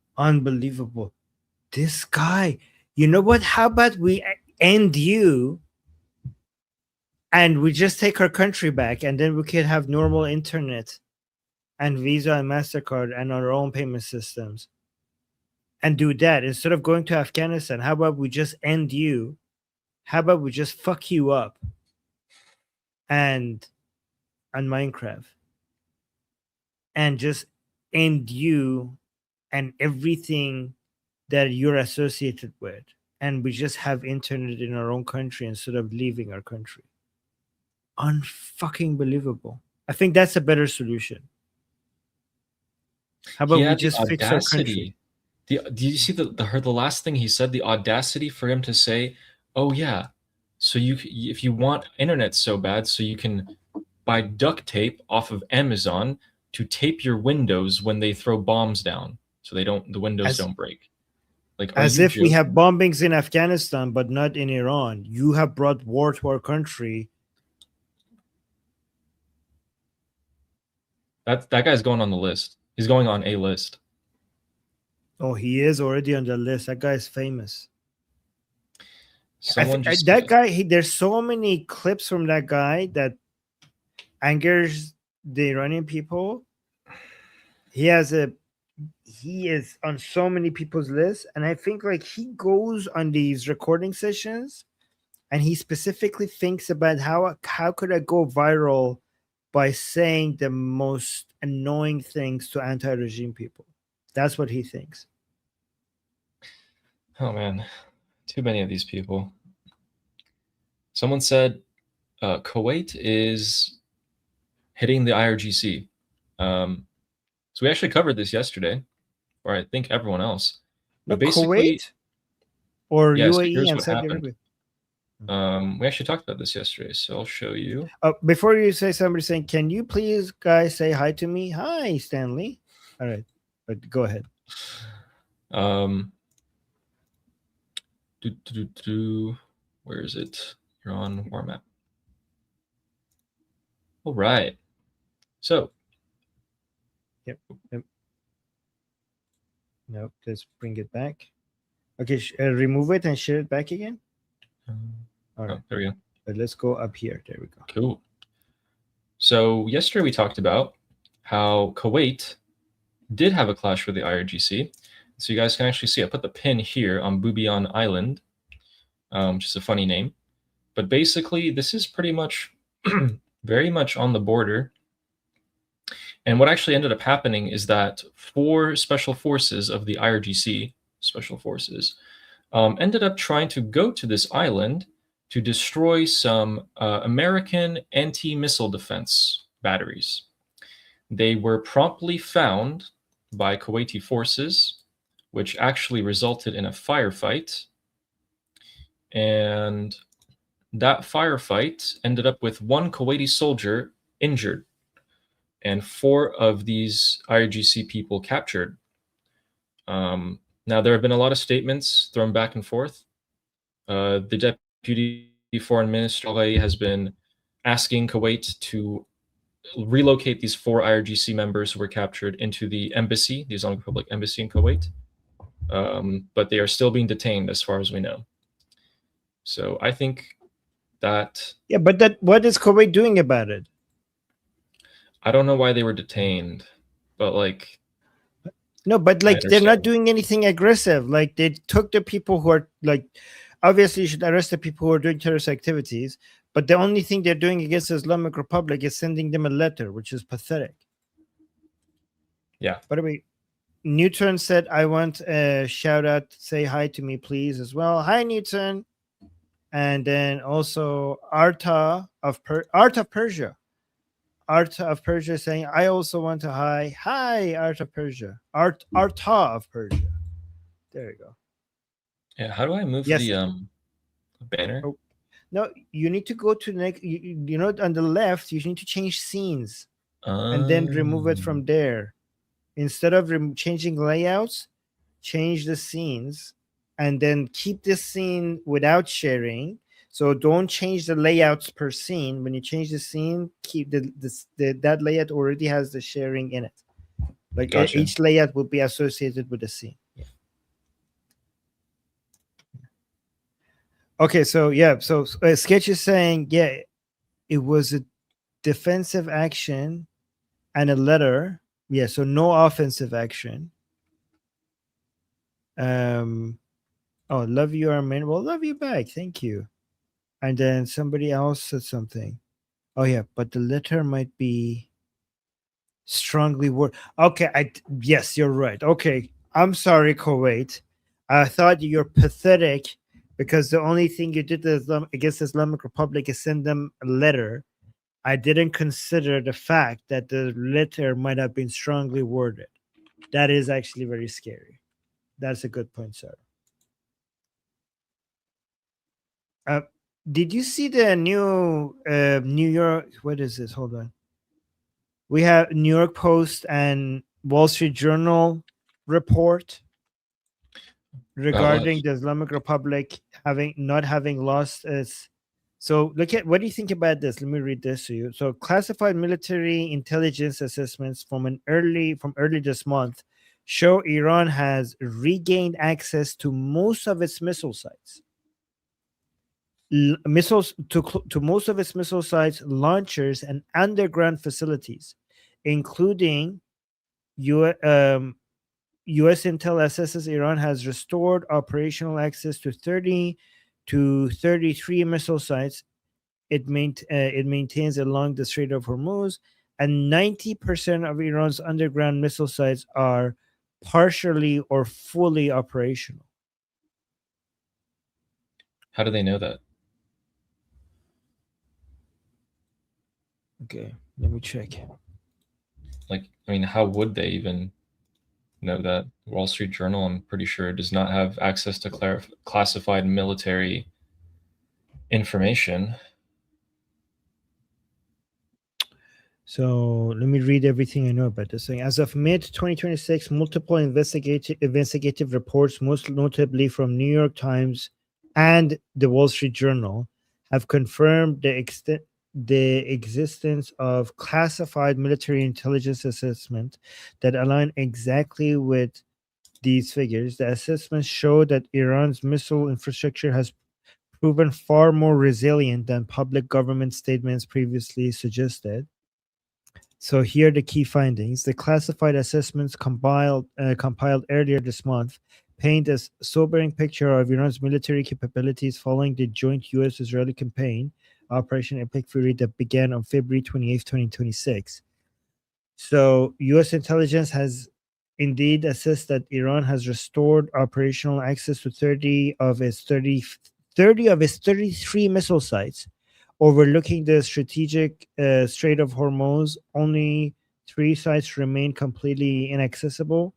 [SPEAKER 1] This guy, you know what? How about we end you and we just take our country back and then we could have normal internet and Visa and MasterCard and our own payment systems and do that instead of going to Afghanistan. How about we just end you? How about we just fuck you up and on Minecraft and just end you and everything that you're associated with, and we just have internet in our own country instead of leaving our country. Unfucking believable. I think that's a better solution. How about we just fix our country?
[SPEAKER 2] Do you see the last thing he said? The audacity for him to say, "Oh yeah, so if you want internet so bad, so you can buy duct tape off of Amazon to tape your windows when they throw bombs down, so the windows don't break." Like,
[SPEAKER 1] as if we have bombings in Afghanistan, but not in Iran. You have brought war to our country.
[SPEAKER 2] That guy's going on the list. He's going on a list.
[SPEAKER 1] Oh, he is already on the list. That guy is famous.
[SPEAKER 2] There's
[SPEAKER 1] so many clips from that guy that angers the Iranian people. He is on so many people's lists, and I think like he goes on these recording sessions and he specifically thinks about how could I go viral by saying the most annoying things to anti-regime people. That's what he thinks.
[SPEAKER 2] Oh man, too many of these people. Someone said Kuwait is hitting the IRGC. So we actually covered this yesterday, or I think everyone else.
[SPEAKER 1] But basically, Kuwait or UAE and Saudi Arabia.
[SPEAKER 2] We actually talked about this yesterday, so I'll show you.
[SPEAKER 1] Before you say, somebody saying, "Can you please, guys, say hi to me?" Hi, Stanley. All right, but go ahead.
[SPEAKER 2] Where is it? You're on war map. All right. So.
[SPEAKER 1] Yep. Nope. Let's bring it back. Okay, remove it and share it back again. All right.
[SPEAKER 2] There we go.
[SPEAKER 1] But let's go up here. There we go.
[SPEAKER 2] Cool. So yesterday we talked about how Kuwait did have a clash with the IRGC. So you guys can actually see I put the pin here on Bubiyan Island, which is a funny name. But basically, this is pretty much very much on the border. And what actually ended up happening is that 4 special forces of the IRGC, special forces, ended up trying to go to this island to destroy some American anti-missile defense batteries. They were promptly found by Kuwaiti forces, which actually resulted in a firefight. And that firefight ended up with one Kuwaiti soldier injured and 4 of these IRGC people captured. Now, there have been a lot of statements thrown back and forth. The Deputy Foreign Minister has been asking Kuwait to relocate these 4 IRGC members who were captured into the embassy, the Islamic Republic embassy in Kuwait. But they are still being detained as far as we know. So I think that...
[SPEAKER 1] Yeah, but what is Kuwait doing about it?
[SPEAKER 2] I don't know why they were detained, but like...
[SPEAKER 1] No, but like they're not doing anything aggressive. Like they took the people who are like, obviously you should arrest the people who are doing terrorist activities, but the only thing they're doing against the Islamic Republic is sending them a letter, which is pathetic.
[SPEAKER 2] Yeah.
[SPEAKER 1] By the way, Newton said, I want a shout out, say hi to me, please, as well. Hi, Newton. And then also Arta of Persia. Art of Persia saying, I also want to hi. Hi, Art of Persia. Arta of Persia. There you go.
[SPEAKER 2] Yeah, how do I move the banner?
[SPEAKER 1] Oh, no, you need to go to next. You know, on the left, you need to change scenes and then remove it from there. Instead of changing layouts, change the scenes and then keep this scene without sharing. So don't change the layouts per scene. When you change the scene, keep that layout already has the sharing in it. Like
[SPEAKER 2] Gotcha.
[SPEAKER 1] Each layout will be associated with the scene. Yeah. Okay, so yeah, so Sketch is saying, yeah, it was a defensive action and a letter. Yeah, so no offensive action. Oh, love you, Armin. Well, love you back. Thank you. And then somebody else said something. Oh yeah, but the letter might be strongly worded. Okay, yes, you're right. Okay, I'm sorry, Kuwait. I thought you're pathetic because the only thing you did against the Islamic Republic is send them a letter. I didn't consider the fact that the letter might have been strongly worded. That is actually very scary. That's a good point, sir. Did you see the new New York? What is this? Hold on. We have New York Post and Wall Street Journal report regarding the Islamic Republic not having lost its. So look at, what do you think about this? Let me read this to you. So classified military intelligence assessments from early this month show Iran has regained access to most of its missile sites. Missiles to most of its missile sites, launchers, and underground facilities, including U.S. Intel assesses Iran has restored operational access to 30 to 33 missile sites it maintains along the Strait of Hormuz, and 90% of Iran's underground missile sites are partially or fully operational.
[SPEAKER 2] How do they know that?
[SPEAKER 1] Okay, let me check.
[SPEAKER 2] Like, I mean, how would they even know that? Wall Street Journal, I'm pretty sure, does not have access to classified military information.
[SPEAKER 1] So let me read everything I know about this thing. As of mid-2026, multiple investigative reports, most notably from New York Times and the Wall Street Journal, have confirmed the existence of classified military intelligence assessment that align exactly with these figures. The assessments show that Iran's missile infrastructure has proven far more resilient than public government statements previously suggested. So here are the key findings. The classified assessments compiled earlier this month paint a sobering picture of Iran's military capabilities following the joint U.S.-Israeli campaign, Operation Epic Fury, that began on February 28, 2026. So U.S. intelligence has indeed assess that Iran has restored operational access to 30 of its 33 missile sites, overlooking the strategic Strait of Hormuz. Only 3 sites remain completely inaccessible.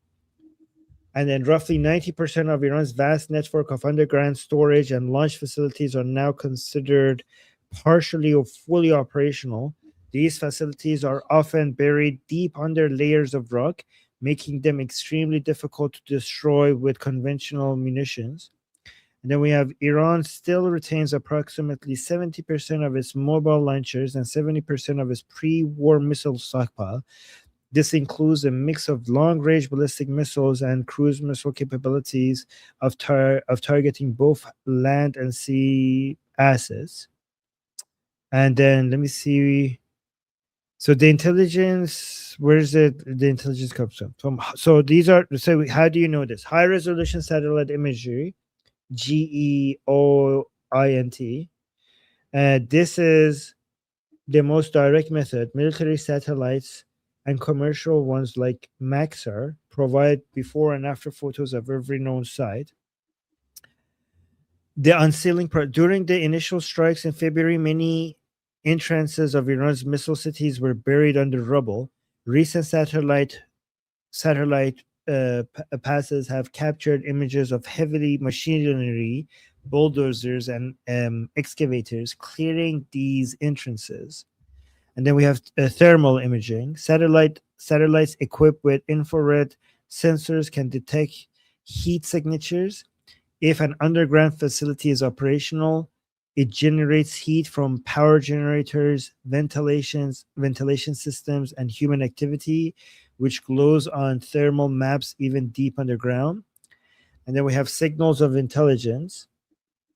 [SPEAKER 1] And then roughly 90% of Iran's vast network of underground storage and launch facilities are now considered partially or fully operational. These facilities are often buried deep under layers of rock, making them extremely difficult to destroy with conventional munitions. And then we have Iran still retains approximately 70% of its mobile launchers and 70% of its pre-war missile stockpile. This includes a mix of long-range ballistic missiles and cruise missile capabilities of targeting both land and sea assets. And then let me see. So the intelligence, where is it? The intelligence comes from. So these are. So how do you know this? High-resolution satellite imagery, GEOINT. This is the most direct method. Military satellites and commercial ones like Maxar provide before and after photos of every known site. The unsealing during the initial strikes in February, many entrances of Iran's missile cities were buried under rubble. Recent satellite passes have captured images of heavy machinery, bulldozers, and excavators clearing these entrances. And then we have thermal imaging. Satellites equipped with infrared sensors can detect heat signatures. If an underground facility is operational, it generates heat from power generators, ventilation systems, and human activity, which glows on thermal maps even deep underground. And then we have signals of intelligence.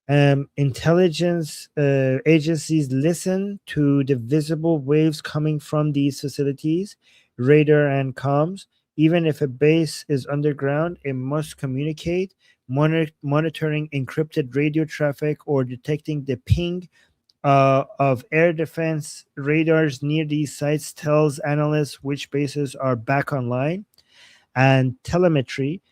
[SPEAKER 1] Intelligence agencies listen to the visible waves coming from these facilities, radar and comms. Even if a base is underground, it must communicate. Monitoring encrypted radio traffic or detecting the ping of air defense radars near these sites tells analysts which bases are back online. And telemetry.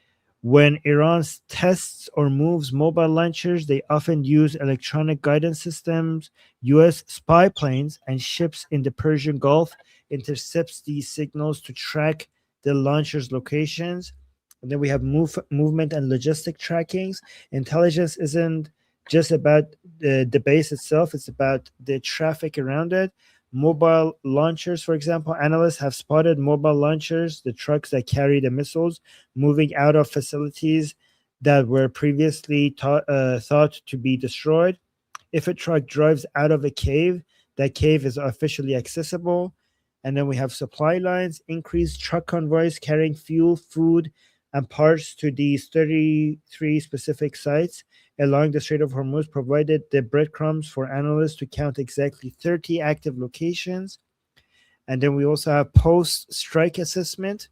[SPEAKER 1] When Iran tests or moves mobile launchers, they often use electronic guidance systems. U.S. spy planes and ships in the Persian Gulf intercepts these signals to track the launchers' locations. And then we have movement and logistic trackings. Intelligence isn't just about the base itself, it's about the traffic around it. Mobile launchers, for example, analysts have spotted mobile launchers, the trucks that carry the missiles, moving out of facilities that were previously thought to be destroyed. If a truck drives out of a cave, that cave is officially accessible. And then we have supply lines, increased truck convoys carrying fuel, food, and parts to these 33 specific sites along the Strait of Hormuz provided the breadcrumbs for analysts to count exactly 30 active locations. And then we also have post-strike assessment.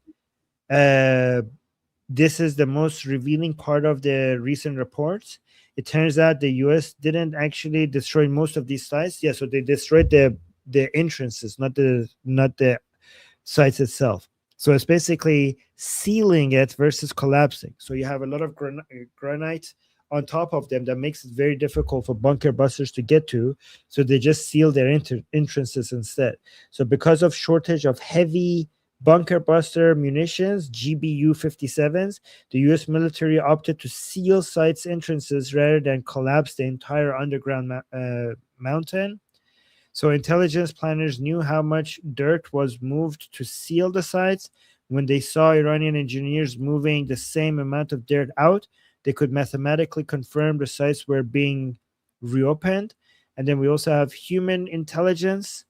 [SPEAKER 1] This is the most revealing part of the recent reports. It turns out the U.S. didn't actually destroy most of these sites. Yeah, so they destroyed the entrances, not the sites itself. So it's basically sealing it versus collapsing. So you have a lot of granite on top of them that makes it very difficult for bunker busters to get to. So they just seal their entrances instead. So because of shortage of heavy bunker buster munitions, GBU 57s, the U.S. military opted to seal sites' entrances rather than collapse the entire underground mountain. So intelligence planners knew how much dirt was moved to seal the sites. When they saw Iranian engineers moving the same amount of dirt out, they could mathematically confirm the sites were being reopened. And then we also have human intelligence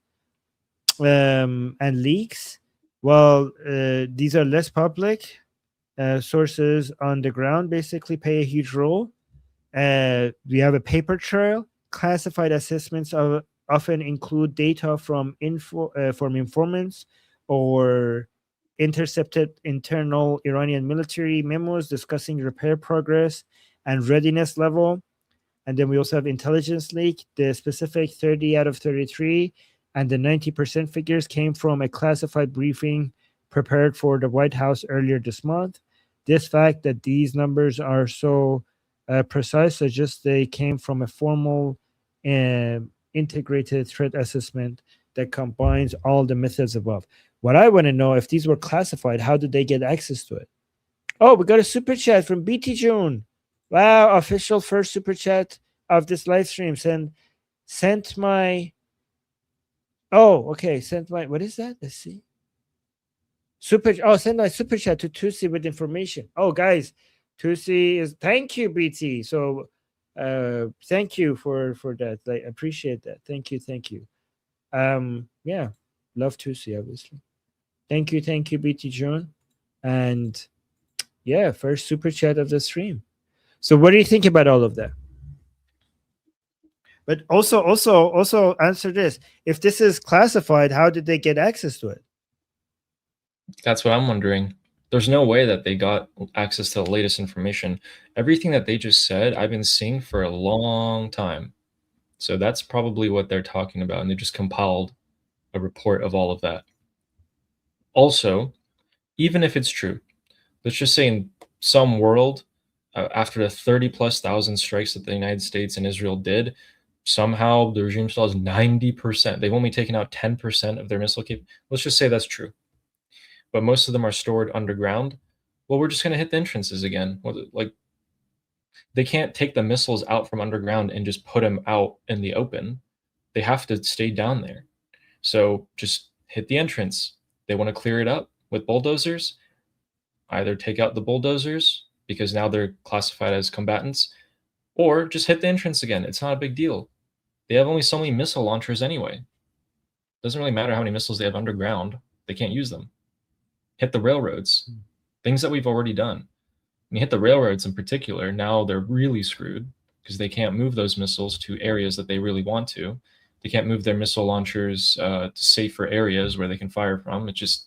[SPEAKER 1] and leaks. Well, these are less public. Sources on the ground basically play a huge role. We have a paper trail. Classified assessments often include data from informants or intercepted internal Iranian military memos discussing repair progress and readiness level. And then we also have intelligence leak. The specific 30 out of 33 and the 90% figures came from a classified briefing prepared for the White House earlier this month. This fact that these numbers are so precise suggests they came from a formal integrated threat assessment that combines all the methods above. What I want to know, if these were classified, how did they get access to it? Oh, we got a super chat from BT June. Wow, official first super chat of this live stream. Sent my. Oh, okay. Sent my. What is that? Let's see. Send my super chat to Tusi with information. Oh, guys, Tusi is. Thank you, BT. So, thank you for that. I appreciate that. Thank you. Yeah, love Tusi, obviously. Thank you, BT June, and yeah, first super chat of the stream. So, what do you think about all of that? But also answer this: if this is classified, how did they get access to it?
[SPEAKER 2] That's what I'm wondering. There's no way that they got access to the latest information. Everything that they just said, I've been seeing for a long time. So that's probably what they're talking about, and they just compiled a report of all of that. Also, even if it's true, let's just say in some world, after the 30,000+ strikes that the United States and Israel did, somehow the regime still has 90%. They've only taken out 10% of their missile capability. Let's just say that's true. But most of them are stored underground. Well, we're just going to hit the entrances again. Like, they can't take the missiles out from underground and just put them out in the open. They have to stay down there. So just hit the entrance. They want to clear it up with bulldozers. Either take out the bulldozers because now they're classified as combatants, or just hit the entrance again. It's not a big deal. They have only so many missile launchers anyway. Doesn't really matter how many missiles they have underground. They can't use them. Hit the railroads, things that we've already done. When you hit the railroads in particular, now they're really screwed because they can't move those missiles to areas that they really want to. They can't move their missile launchers to safer areas where they can fire from. It just,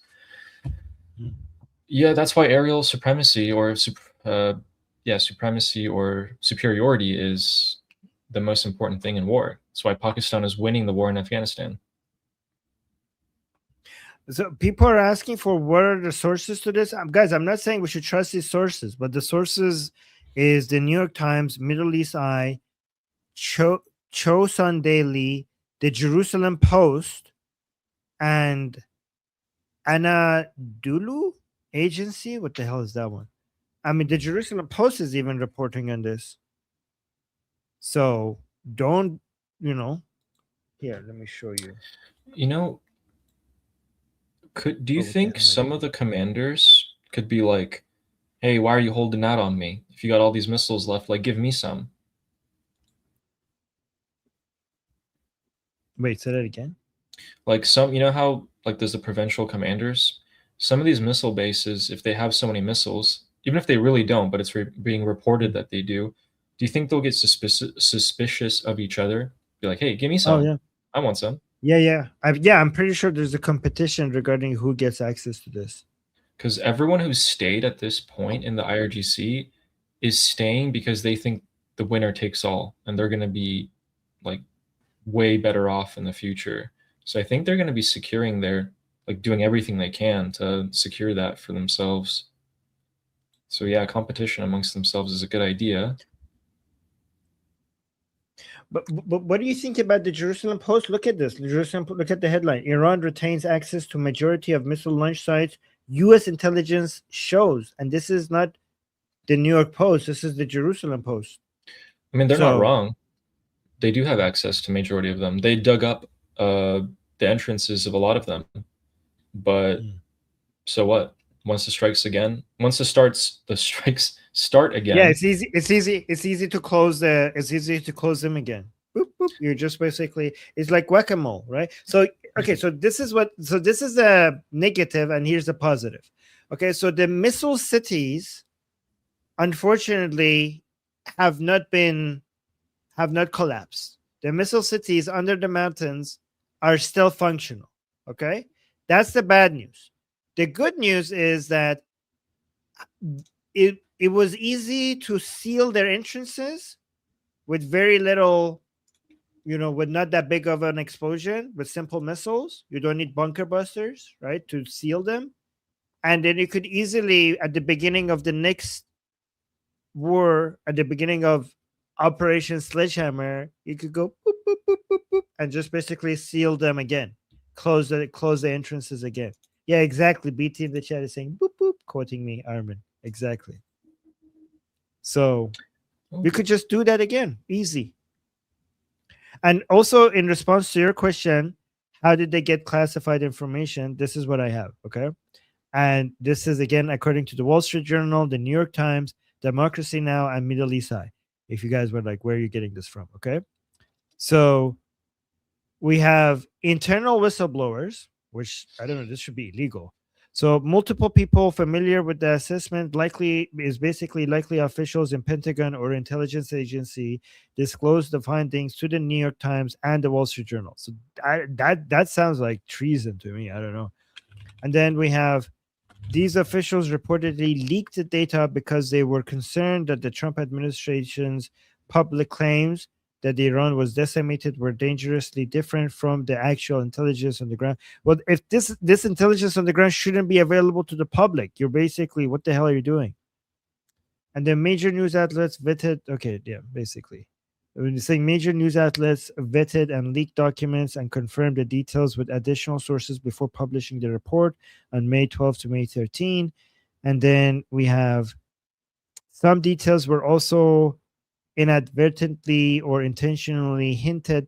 [SPEAKER 2] yeah, that's why aerial supremacy or supremacy or superiority is the most important thing in war. That's why Pakistan is winning the war in Afghanistan.
[SPEAKER 1] So people are asking for what are the sources to this. Guys, I'm not saying we should trust these sources, but the sources is the New York Times, Middle East Eye, Chosun Daily, the Jerusalem Post, and Anadolu Agency. What the hell is that one? I mean, the Jerusalem Post is even reporting on this. So don't, here, let me show you.
[SPEAKER 2] Do you think some of the commanders could be like, hey, why are you holding out on me? If you got all these missiles left, like, give me some.
[SPEAKER 1] Wait, say that again?
[SPEAKER 2] Like how, like, there's the provincial commanders? Some of these missile bases, if they have so many missiles, even if they really don't, but it's being reported that they do you think they'll get suspicious of each other? Be like, hey, give me some.
[SPEAKER 1] Oh, yeah.
[SPEAKER 2] I want some.
[SPEAKER 1] Yeah. I'm pretty sure there's a competition regarding who gets access to this.
[SPEAKER 2] Because everyone who's stayed at this point in the IRGC is staying because they think the winner takes all, and they're going to be like way better off in the future. So I think they're going to be securing doing everything they can to secure that for themselves. So yeah, competition amongst themselves is a good idea.
[SPEAKER 1] But what do you think about the Jerusalem Post? Look at this. Look at the headline. Iran retains access to majority of missile launch sites. U.S. intelligence shows. And this is not the New York Post. This is the Jerusalem Post.
[SPEAKER 2] I mean, they're not wrong. They do have access to majority of them. They dug up the entrances of a lot of them. But so what? Once the strikes start again.
[SPEAKER 1] Yeah, it's easy to close them again. Boop, boop. You're just basically, it's like whack-a-mole, right? So okay, so this is the negative, and here's the positive. Okay, so the missile cities, unfortunately, have not collapsed. The missile cities under the mountains are still functional. Okay, that's the bad news. The good news is that it was easy to seal their entrances with very little, with not that big of an explosion, with simple missiles. You don't need bunker busters, right, to seal them. and then you could easily, at the beginning of the next war, at the beginning of Operation Sledgehammer, you could go boop, boop, boop, boop, boop, and just basically seal them again, close the entrances again. Yeah, exactly. BT in the chat is saying boop boop, quoting me, Armin. Exactly. So we could just do that again, easy. And also, in response to your question, how did they get classified information? This is what I have. Okay. And this is again according to the Wall Street Journal, the New York Times, Democracy Now, and Middle East Eye. If you guys were like, where are you getting this from? Okay. So we have internal whistleblowers, which I don't know, this should be illegal. So multiple people familiar with the assessment likely officials in Pentagon or intelligence agency disclosed the findings to the New York Times and the Wall Street Journal. So that sounds like treason to me. I don't know. And then we have these officials reportedly leaked the data because they were concerned that the Trump administration's public claims that Iran was decimated were dangerously different from the actual intelligence on the ground. Well, if this intelligence on the ground shouldn't be available to the public, you're basically, what the hell are you doing? And then major news outlets vetted, okay, yeah, basically. When you're saying major news outlets vetted and leaked documents and confirmed the details with additional sources before publishing the report on May 12 to May 13. And then we have some details were also inadvertently or intentionally hinted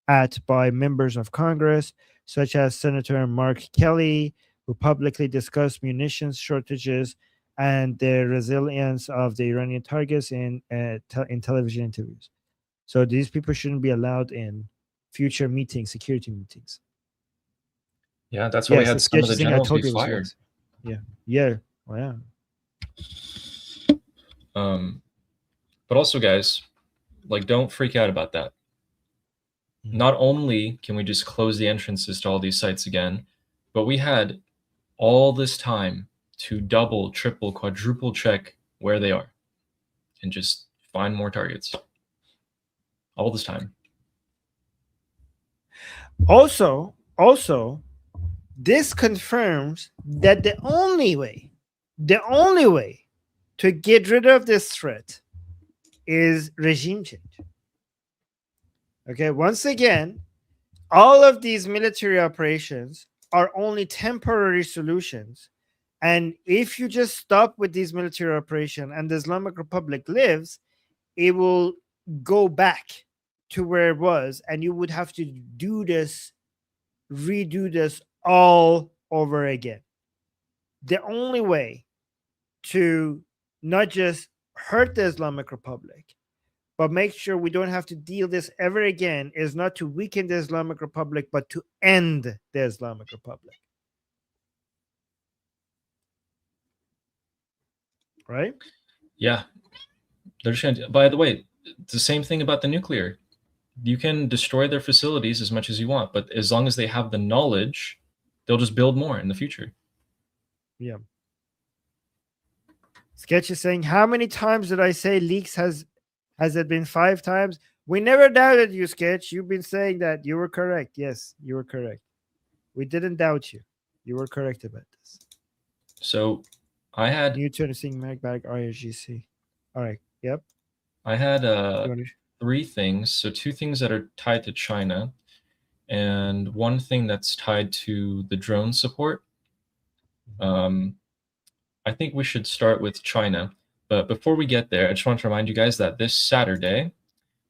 [SPEAKER 1] at by members of Congress, such as Senator Mark Kelly, who publicly discussed munitions shortages and the resilience of the Iranian targets in television interviews. So these people shouldn't be allowed in future meetings, security meetings.
[SPEAKER 2] Yeah, that's why we had some of the generals be fired.
[SPEAKER 1] Yeah, yeah, wow.
[SPEAKER 2] But also, guys, like, don't freak out about that. Not only can we just close the entrances to all these sites again, but we had all this time to double, triple, quadruple check where they are and just find more targets. All this time.
[SPEAKER 1] Also, this confirms that the only way to get rid of this threat is regime change. Okay, once again, all of these military operations are only temporary solutions. And if you just stop with these military operations and the Islamic Republic lives, it will go back to where it was, and you would have to redo this all over again. The only way to not just hurt the Islamic Republic, but make sure we don't have to deal this ever again, is not to weaken the Islamic Republic, but to end the Islamic Republic. Right?
[SPEAKER 2] Yeah. They're just gonna, by the way, it's the same thing about the nuclear. You can destroy their facilities as much as you want, but as long as they have the knowledge, they'll just build more in the future.
[SPEAKER 1] Yeah. Sketch is saying, how many times did I say leaks? Has it been 5 times? We never doubted you, Sketch. You've been saying that. You were correct. Yes, you were correct. We didn't doubt you. You were correct about this.
[SPEAKER 2] So I had
[SPEAKER 1] new Tennessee Magbag IRGC. All right. Yep.
[SPEAKER 2] I had 3 things. So 2 things that are tied to China, and 1 thing that's tied to the drone support. I think we should start with China. But before we get there, I just want to remind you guys that this Saturday,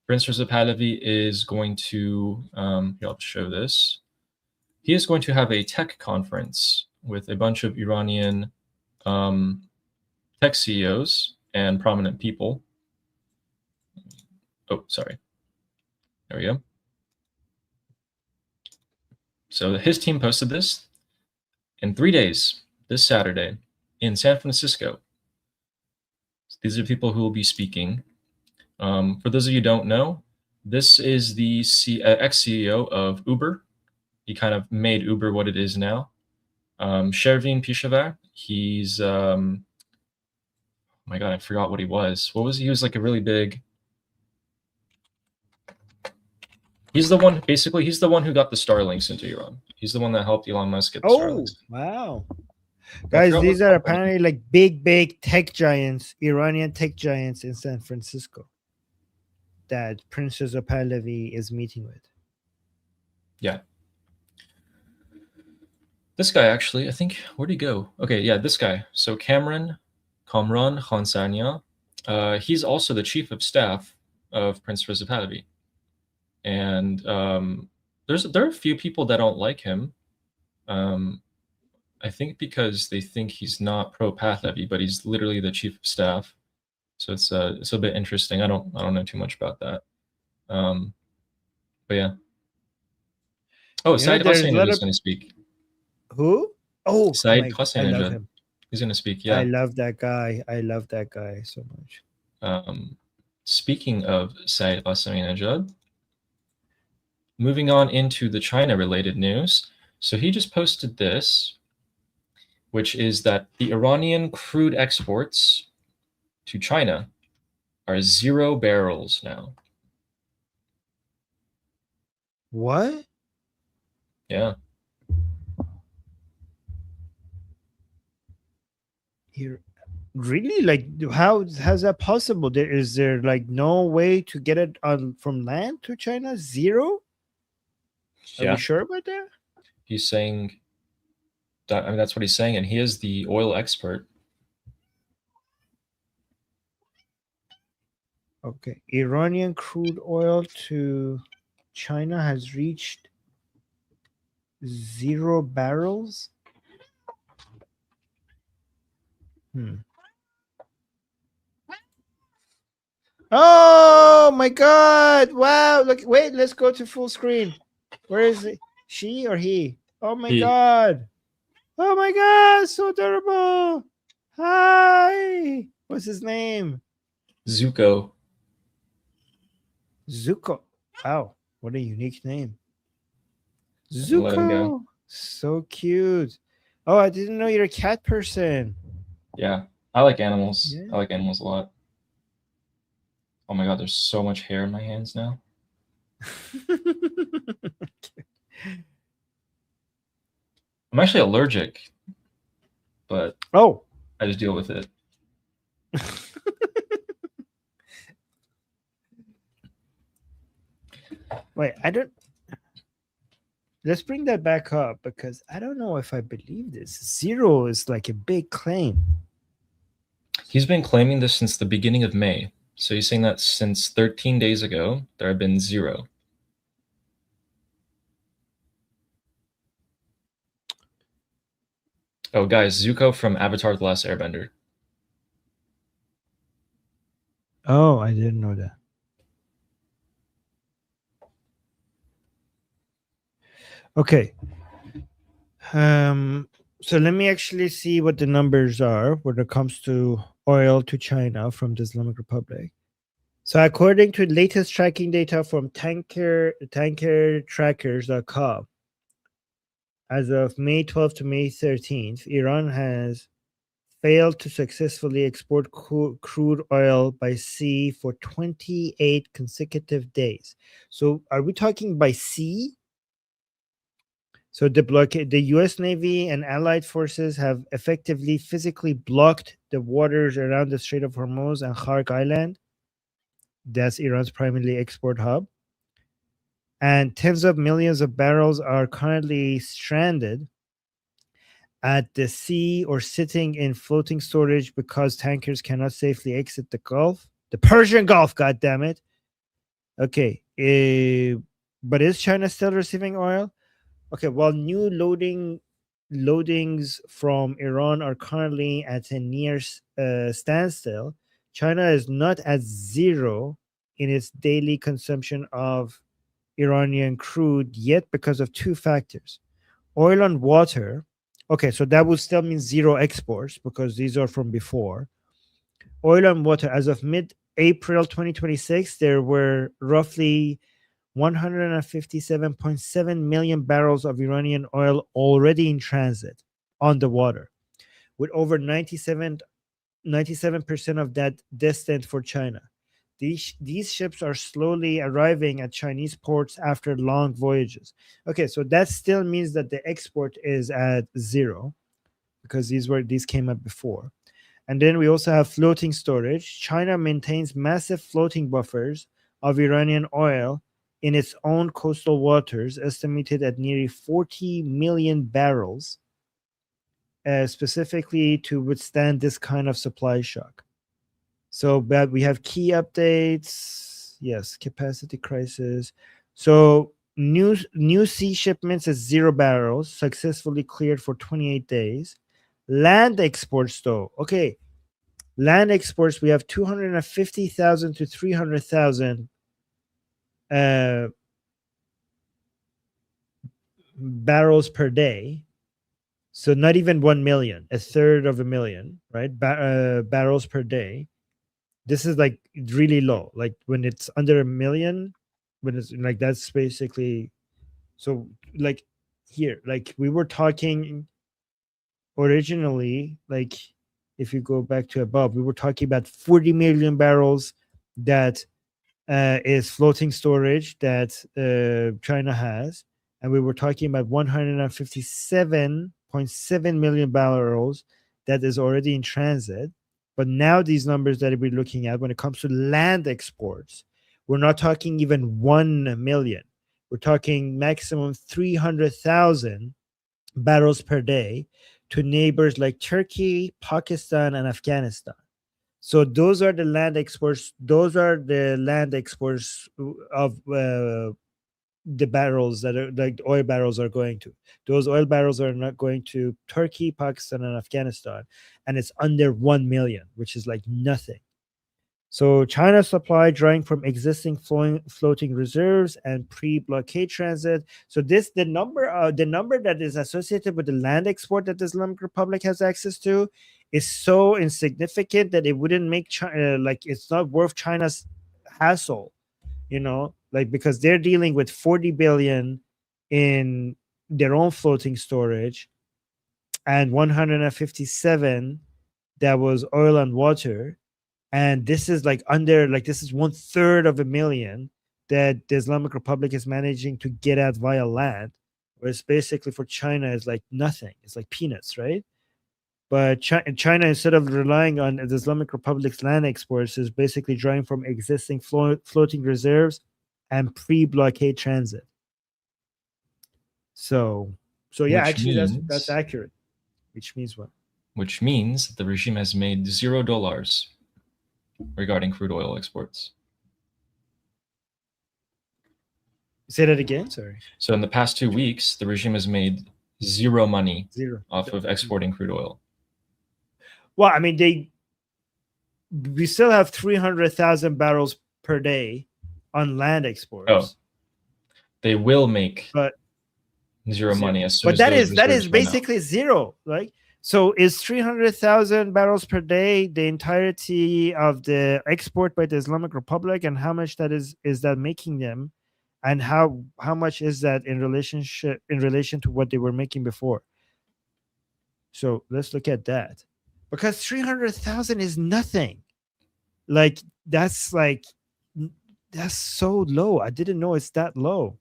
[SPEAKER 2] Prince Reza Pahlavi is going to, here, I'll show this. He is going to have a tech conference with a bunch of Iranian tech CEOs and prominent people. Oh, sorry. There we go. So his team posted this in 3 days, this Saturday, in San Francisco. These are people who will be speaking. For those of you who don't know, this is the ex-CEO of Uber. He kind of made Uber what it is now. Shervin Pishavar, he's, oh my God, I forgot what he was. What was he? He was like a really big, he's the one, basically, he's the one who got the Starlinks into Iran. He's the one that helped Elon Musk get the Starlinks.
[SPEAKER 1] Wow. Guys,
[SPEAKER 2] forgot
[SPEAKER 1] these
[SPEAKER 2] what
[SPEAKER 1] are
[SPEAKER 2] company.
[SPEAKER 1] apparently like big tech giants, Iranian tech giants in San Francisco that Princess of Pahlavi is meeting with.
[SPEAKER 2] Yeah. This guy actually, I think, where'd he go? Okay, yeah, this guy. So Kamran Khansania, he's also the chief of staff of Prince Reza Pahlavi. And there are a few people that don't like him. I think because they think he's not pro Pahlavi, but he's literally the chief of staff. So it's a bit interesting. I don't know too much about that. But yeah. Oh, Saeed
[SPEAKER 1] There's a lot
[SPEAKER 2] Hossein is
[SPEAKER 1] of
[SPEAKER 2] going to speak.
[SPEAKER 1] who? Oh
[SPEAKER 2] Saeed
[SPEAKER 1] my! I love
[SPEAKER 2] Hossein,
[SPEAKER 1] him.
[SPEAKER 2] he's going to speak.
[SPEAKER 1] I
[SPEAKER 2] Yeah.
[SPEAKER 1] love that guy. I love that guy so much.
[SPEAKER 2] Speaking of Saeed Hossein, moving on into the China-related news. So he just posted this, which is that the Iranian crude exports to China are 0 barrels now.
[SPEAKER 1] What?
[SPEAKER 2] Yeah.
[SPEAKER 1] Here, really? Like, how's that possible? Is there like no way to get it on from land to China? 0? Are
[SPEAKER 2] Yeah.
[SPEAKER 1] we sure about that?
[SPEAKER 2] He's saying that, I mean, that's what he's saying, and he is the oil expert.
[SPEAKER 1] Okay. Iranian crude oil to China has reached 0 barrels. Oh my god! Wow! Look, wait, let's go to full screen. Where is it? She or he? Oh my
[SPEAKER 2] He.
[SPEAKER 1] god! Oh my god! So terrible! Hi! What's his name?
[SPEAKER 2] Zuko.
[SPEAKER 1] Zuko. Wow, what a unique name.
[SPEAKER 2] Let him go.
[SPEAKER 1] Zuko. So cute. Oh, I didn't know you're a cat person.
[SPEAKER 2] Yeah, I like animals.
[SPEAKER 1] Yeah.
[SPEAKER 2] I like animals a lot. Oh my god, there's so much hair in my hands now. I'm actually allergic, but
[SPEAKER 1] Oh,
[SPEAKER 2] I just deal with it.
[SPEAKER 1] wait, I don't. Let's bring that back up because I don't know if I believe this. 0 is like a big claim.
[SPEAKER 2] He's been claiming this since the beginning of May. So he's saying that since 13 days ago, there have been 0. Oh, guys, Zuko from Avatar: The Last Airbender.
[SPEAKER 1] Oh, I didn't know that. Okay. So let me actually see what the numbers are when it comes to oil to China from the Islamic Republic. So according to latest tracking data from tankertrackers.com, as of May 12th to May 13th, Iran has failed to successfully export crude oil by sea for 28 consecutive days. So are we talking by sea? So the U.S. Navy and allied forces have effectively physically blocked the waters around the Strait of Hormuz and Khark Island. That's Iran's primary export hub. And tens of millions of barrels are currently stranded at the sea or sitting in floating storage because tankers cannot safely exit the Gulf. The Persian Gulf, goddammit. Okay. But is China still receiving oil? Okay, while new loadings from Iran are currently at a near standstill, China is not at 0 in its daily consumption of Iranian crude yet because of 2 factors. Oil and water. Okay, so that would still mean 0 exports because these are from before. Oil and water. As of mid-April 2026, there were roughly 157.7 million barrels of Iranian oil already in transit on the water, with over 97% of that destined for China. These ships are slowly arriving at Chinese ports after long voyages. Okay, so that still means that the export is at 0 because these came up before. And then we also have floating storage. China maintains massive floating buffers of Iranian oil in its own coastal waters, estimated at nearly 40 million barrels, specifically to withstand this kind of supply shock. So, but we have key updates. Yes, capacity crisis. So, new sea shipments at 0 barrels, successfully cleared for 28 days. Land exports, though. Okay, land exports, we have 250,000 to 300,000 barrels per day. So not even 1 million, a third of a million, right? Barrels per day. This is like really low. Like when it's under a million, when it's like that's basically, so like here, like we were talking originally, like if you go back to above, we were talking about 40 million barrels that is floating storage that China has. And we were talking about 157.7 million barrels that is already in transit. But now these numbers that we're looking at, when it comes to land exports, we're not talking even 1 million. We're talking maximum 300,000 barrels per day to neighbors like Turkey, Pakistan, and Afghanistan. So those are the land exports. Those are the land exports of the barrels that are like oil barrels are going to. Those oil barrels are not going to Turkey, Pakistan, and Afghanistan, and it's under 1 million, which is like nothing. So China's supply drawing from existing floating reserves and pre-blockade transit. So the number that is associated with the land export that the Islamic Republic has access to is so insignificant that it wouldn't make China, like it's not worth China's hassle, like because they're dealing with 40 billion in their own floating storage and 157 that was oil and water. And this is like this is 1/3 of a million that the Islamic Republic is managing to get out via land, whereas basically for China is like nothing. It's like peanuts, right? But China, instead of relying on the Islamic Republic's land exports, is basically drawing from existing floating reserves and pre-blockade transit. So yeah, actually that's accurate. Which means what?
[SPEAKER 2] Which means that the regime has made $0 regarding crude oil exports.
[SPEAKER 1] Say that again, sorry.
[SPEAKER 2] So in the past 2 weeks, the regime has made zero money
[SPEAKER 1] Zero
[SPEAKER 2] off of exporting crude oil.
[SPEAKER 1] Well, I mean, we still have 300,000 barrels per day on land exports.
[SPEAKER 2] Oh, they will make
[SPEAKER 1] but
[SPEAKER 2] zero money as soon
[SPEAKER 1] but
[SPEAKER 2] as
[SPEAKER 1] that is basically zero, right? So is 300,000 barrels per day the entirety of the export by the Islamic Republic, and how much that is that making them, and how much is that in relation to what they were making before? So let's look at that, because 300,000 is nothing. Like that's so low. I didn't know it's that low.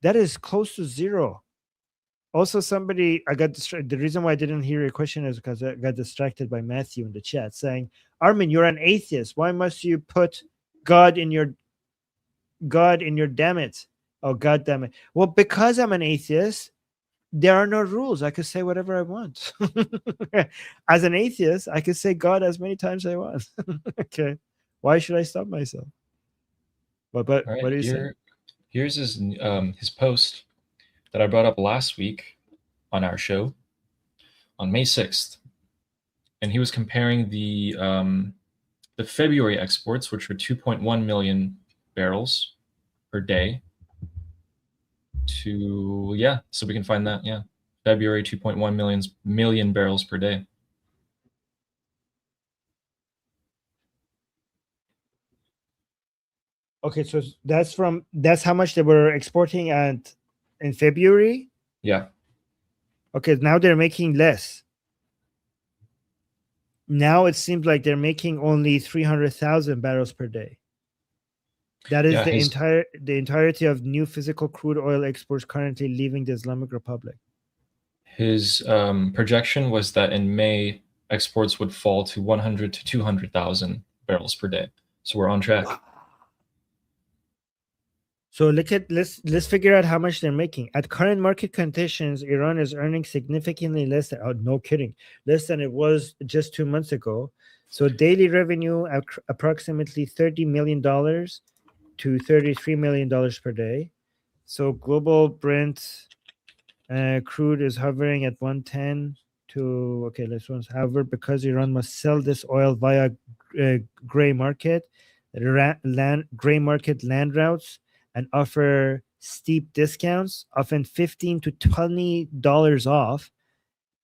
[SPEAKER 1] That is close to zero. Also, I got distracted. The reason why I didn't hear your question is because I got distracted by Matthew in the chat saying, Armin, you're an atheist. Why must you put God in your damn it? Oh, God damn it. Well, because I'm an atheist, there are no rules. I could say whatever I want. As an atheist, I could say God as many times as I want. Okay. Why should I stop myself? But
[SPEAKER 2] All right,
[SPEAKER 1] what do you say?
[SPEAKER 2] Here's his post that I brought up last week on our show on May 6th. And he was comparing the February exports, which were 2.1 million barrels per day, to, so we can find that, February 2.1 million barrels per day.
[SPEAKER 1] Okay, so that's how much they were exporting in February?
[SPEAKER 2] Yeah.
[SPEAKER 1] Okay, now they're making less. Now it seems like they're making only 300,000 barrels per day. That is the entirety of new physical crude oil exports currently leaving the Islamic Republic.
[SPEAKER 2] His projection was that in May, exports would fall to 100 to 200,000 barrels per day. So we're on track.
[SPEAKER 1] So let's figure out how much they're making. At current market conditions, Iran is earning significantly less than, oh, no kidding, less than it was just 2 months ago. So daily revenue approximately $30 million to $33 million per day. So global Brent crude is hovering at 110 to, okay, let's once. However, because Iran must sell this oil via gray market, gray market land routes, and offer steep discounts, often $15 to $20 off,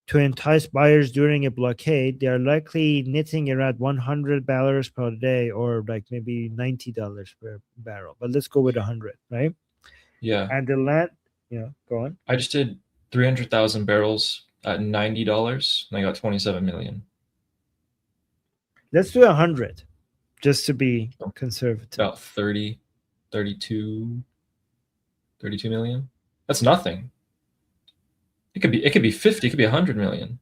[SPEAKER 1] to entice buyers during a blockade, they are likely knitting around $100 per day, or like maybe $90 per barrel. But let's go with 100, right?
[SPEAKER 2] Yeah.
[SPEAKER 1] And the land, go on.
[SPEAKER 2] I just did 300,000 barrels at $90, and I got 27 million.
[SPEAKER 1] Let's do 100, just to be conservative.
[SPEAKER 2] About 32 million. That's nothing. It could be 50, it could be 100 million.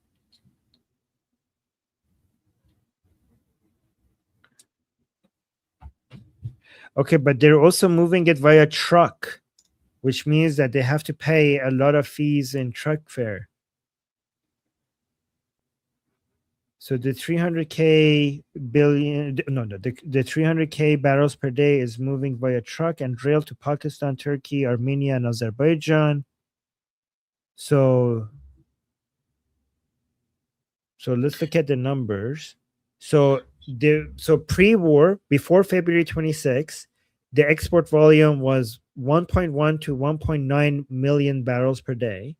[SPEAKER 1] Okay, but they're also moving it via truck, which means that they have to pay a lot of fees in truck fare. So the 300K the 300K barrels per day is moving via truck and rail to Pakistan, Turkey, Armenia, and Azerbaijan. So let's look at the numbers. So pre-war, before February 26, the export volume was 1.1 to 1.9 million barrels per day.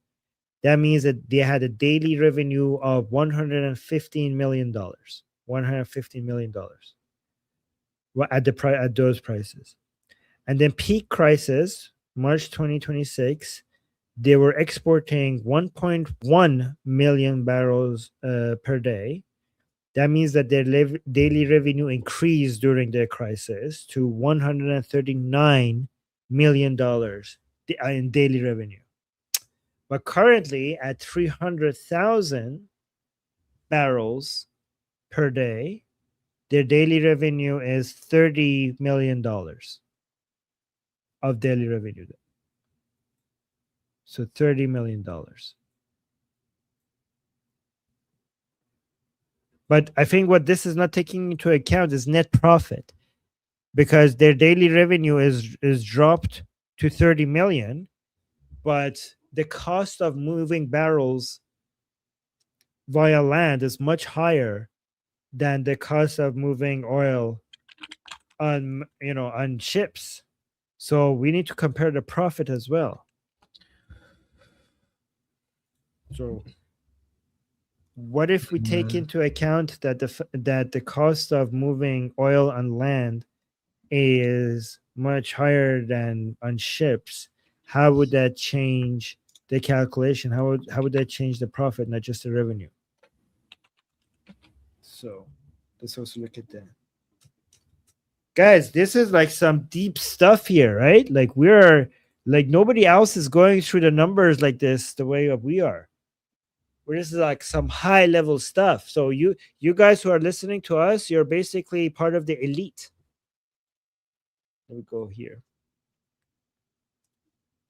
[SPEAKER 1] That means that they had a daily revenue of $115 million. $115 million at those prices. And then peak crisis, March 2026, they were exporting 1.1 million barrels per day. That means that their daily revenue increased during the crisis to $139 million in daily revenue. But currently at 300,000 barrels per day, their daily revenue is $30 million of daily revenue. So $30 million. But I think what this is not taking into account is net profit, because their daily revenue is dropped to 30 million, but the cost of moving barrels via land is much higher than the cost of moving oil on ships. So we need to compare the profit as well. So what if we take into account that the cost of moving oil on land is much higher than on ships? How would that change the calculation? How would that change the profit, not just the revenue? So let's also look at that. Guys, this is like some deep stuff here, right? Like nobody else is going through the numbers like this the way we are. Where this is like some high level stuff. So you guys who are listening to us, you're basically part of the elite. Let me go here.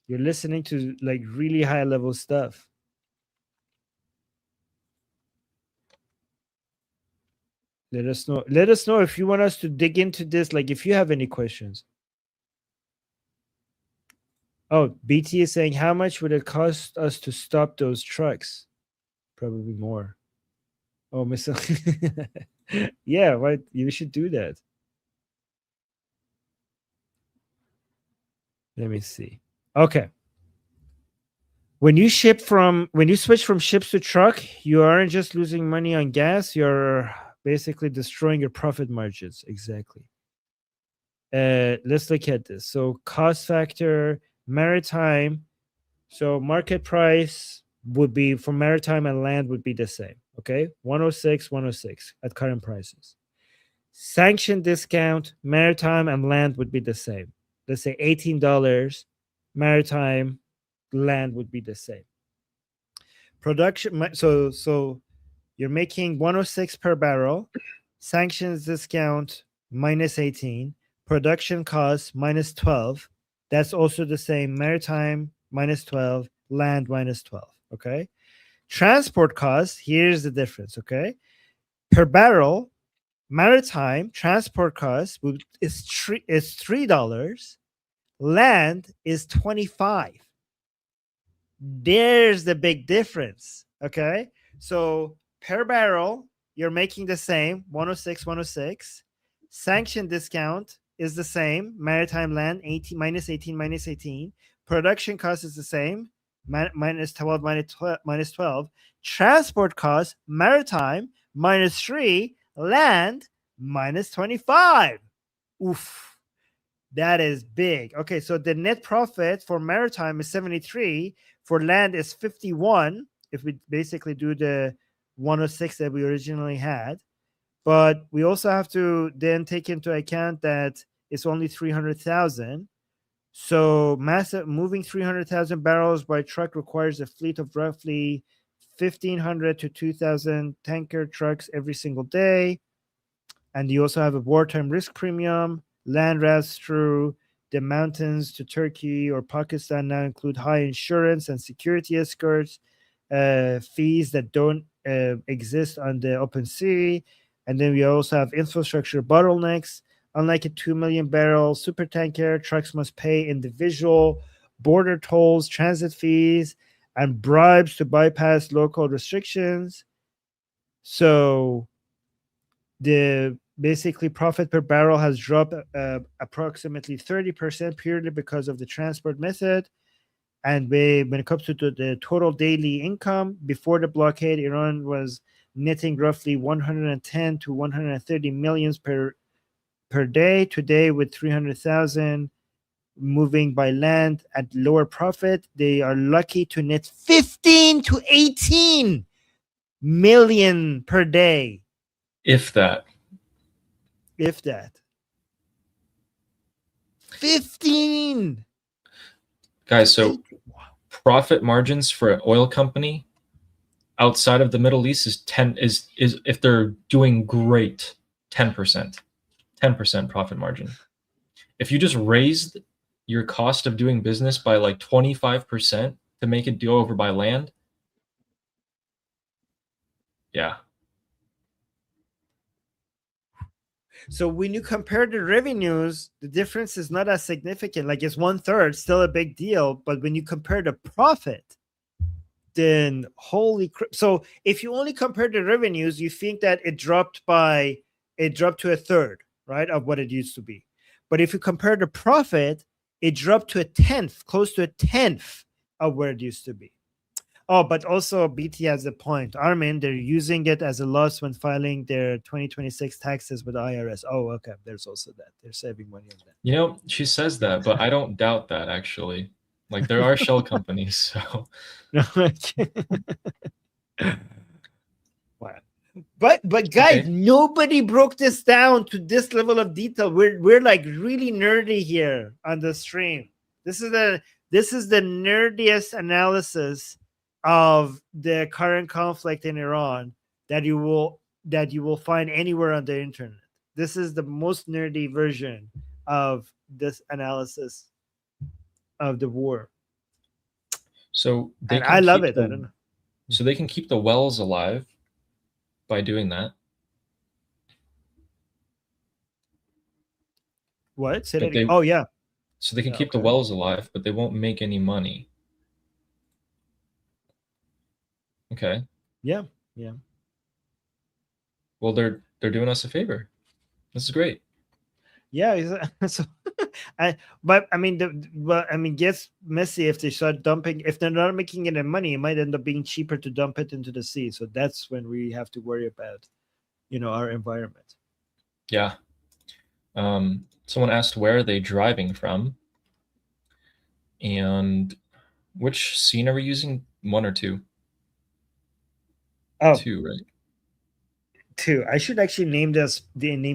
[SPEAKER 1] You're listening to like really high level stuff. Let us know. Let us know if you want us to dig into this. Like if you have any questions. Oh, BT is saying, how much would it cost us to stop those trucks? Probably more. Oh, Miss. Yeah, right. You should do that. Let me see. Okay. When you switch from ships to truck, you aren't just losing money on gas, you're basically destroying your profit margins. Exactly. Let's look at this. So cost factor, maritime. So market price would be for maritime and land would be the same. Okay. 106 at current prices. Sanction discount, maritime and land would be the same. Let's say $18, maritime, land would be the same. Production. So you're making 106 per barrel. Sanctions discount minus 18. Production costs minus 12. That's also the same. Maritime minus 12. Land minus 12. Okay. Transport costs. Here's the difference. Okay. Per barrel, maritime transport cost is $3. Land is 25. There's the big difference. Okay. So per barrel, you're making the same 106. Sanction discount is the same. Maritime land 18 minus 18. Production cost is the same. Minus 12. Transport cost, maritime minus 3. Land minus 25. Oof. That is big. Okay, so the net profit for maritime is 73. For land is 51. If we basically do the 106 that we originally had. But we also have to then take into account that it's only 300,000. So moving 300,000 barrels by truck requires a fleet of roughly 1,500 to 2,000 tanker trucks every single day. And you also have a wartime risk premium. Land routes through the mountains to Turkey or Pakistan now include high insurance and security escorts, fees that don't exist on the open sea. And then we also have infrastructure bottlenecks. Unlike a 2 million barrel super tanker, trucks must pay individual border tolls, transit fees, and bribes to bypass local restrictions. So the basically profit per barrel has dropped approximately 30% purely because of the transport method. And when it comes to the total daily income, before the blockade, Iran was netting roughly 110 to 130 millions per day. Today, with 300,000 moving by land at lower profit, they are lucky to net 15 to 18 million per day.
[SPEAKER 2] If that.
[SPEAKER 1] 15.
[SPEAKER 2] Guys, so profit margins for an oil company outside of the Middle East is if they're doing great, 10%. 10% profit margin. If you just raised your cost of doing business by like 25% to make it go over by land, yeah.
[SPEAKER 1] So when you compare the revenues, the difference is not as significant. Like it's 1/3, still a big deal. But when you compare the profit, then so if you only compare the revenues, you think that it dropped to 1/3, right, of what it used to be. But if you compare the profit, it dropped to 1/10, close to 1/10 of where it used to be. Oh, but also BT has a point. Armin, they're using it as a loss when filing their 2026 taxes with the IRS. Oh, okay. There's also that. They're saving money on that.
[SPEAKER 2] You know, she says that, but I don't doubt that actually. Like there are shell companies, so.
[SPEAKER 1] Wow. But guys,
[SPEAKER 2] okay.
[SPEAKER 1] Nobody broke this down to this level of detail. We're like really nerdy here on the stream. This is the nerdiest analysis of the current conflict in Iran that you will find anywhere on the internet. This is the most nerdy version of this analysis of the war.
[SPEAKER 2] So
[SPEAKER 1] and I love it. I don't know.
[SPEAKER 2] So they can keep the wells alive by doing that.
[SPEAKER 1] What? Say that again. Oh yeah.
[SPEAKER 2] So they can keep the wells alive, but they won't make any money. Okay.
[SPEAKER 1] Yeah.
[SPEAKER 2] Well, they're doing us a favor. This is great.
[SPEAKER 1] Yeah. So, it gets messy if they start dumping. If they're not making any money, it might end up being cheaper to dump it into the sea. So that's when we have to worry about, our environment.
[SPEAKER 2] Yeah. Someone asked where are they driving from, and which scene are we using? 1 or 2?
[SPEAKER 1] Oh,
[SPEAKER 2] 2, right?
[SPEAKER 1] 2. I should actually name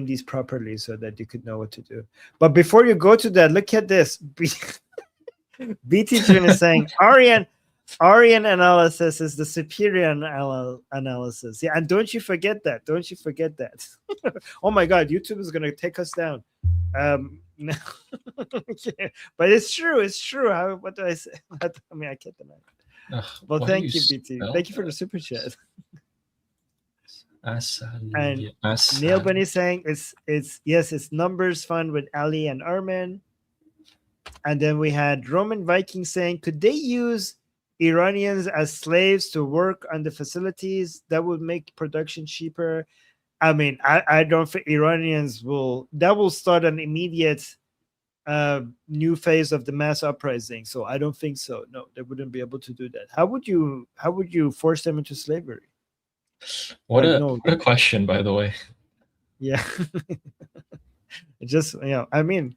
[SPEAKER 1] these properly so that you could know what to do. But before you go to that, look at this. BT Jun is saying, Aryan, Aryan analysis is the superior analysis. Yeah, and don't you forget that. Don't you forget that. Oh my God, YouTube is gonna take us down. No. Yeah, but it's true. It's true. What do I say? I mean, I can't deny it.
[SPEAKER 2] Ugh,
[SPEAKER 1] Well,
[SPEAKER 2] why do
[SPEAKER 1] thank you, BT.
[SPEAKER 2] spell
[SPEAKER 1] Thank you for the
[SPEAKER 2] that?
[SPEAKER 1] super chat.
[SPEAKER 2] Asali.
[SPEAKER 1] And Neil Bunny saying it's yes, it's numbers fun with Ali and Armin. And then we had Roman Viking saying, could they use Iranians as slaves to work on the facilities? That would make production cheaper. I mean, I don't think Iranians that will start an immediate new phase of the mass uprising. So I don't think so. No, they wouldn't be able to do that. How would you force them into slavery?
[SPEAKER 2] What
[SPEAKER 1] Like,
[SPEAKER 2] a
[SPEAKER 1] no.
[SPEAKER 2] what a question, by the way.
[SPEAKER 1] Yeah. It just, I mean,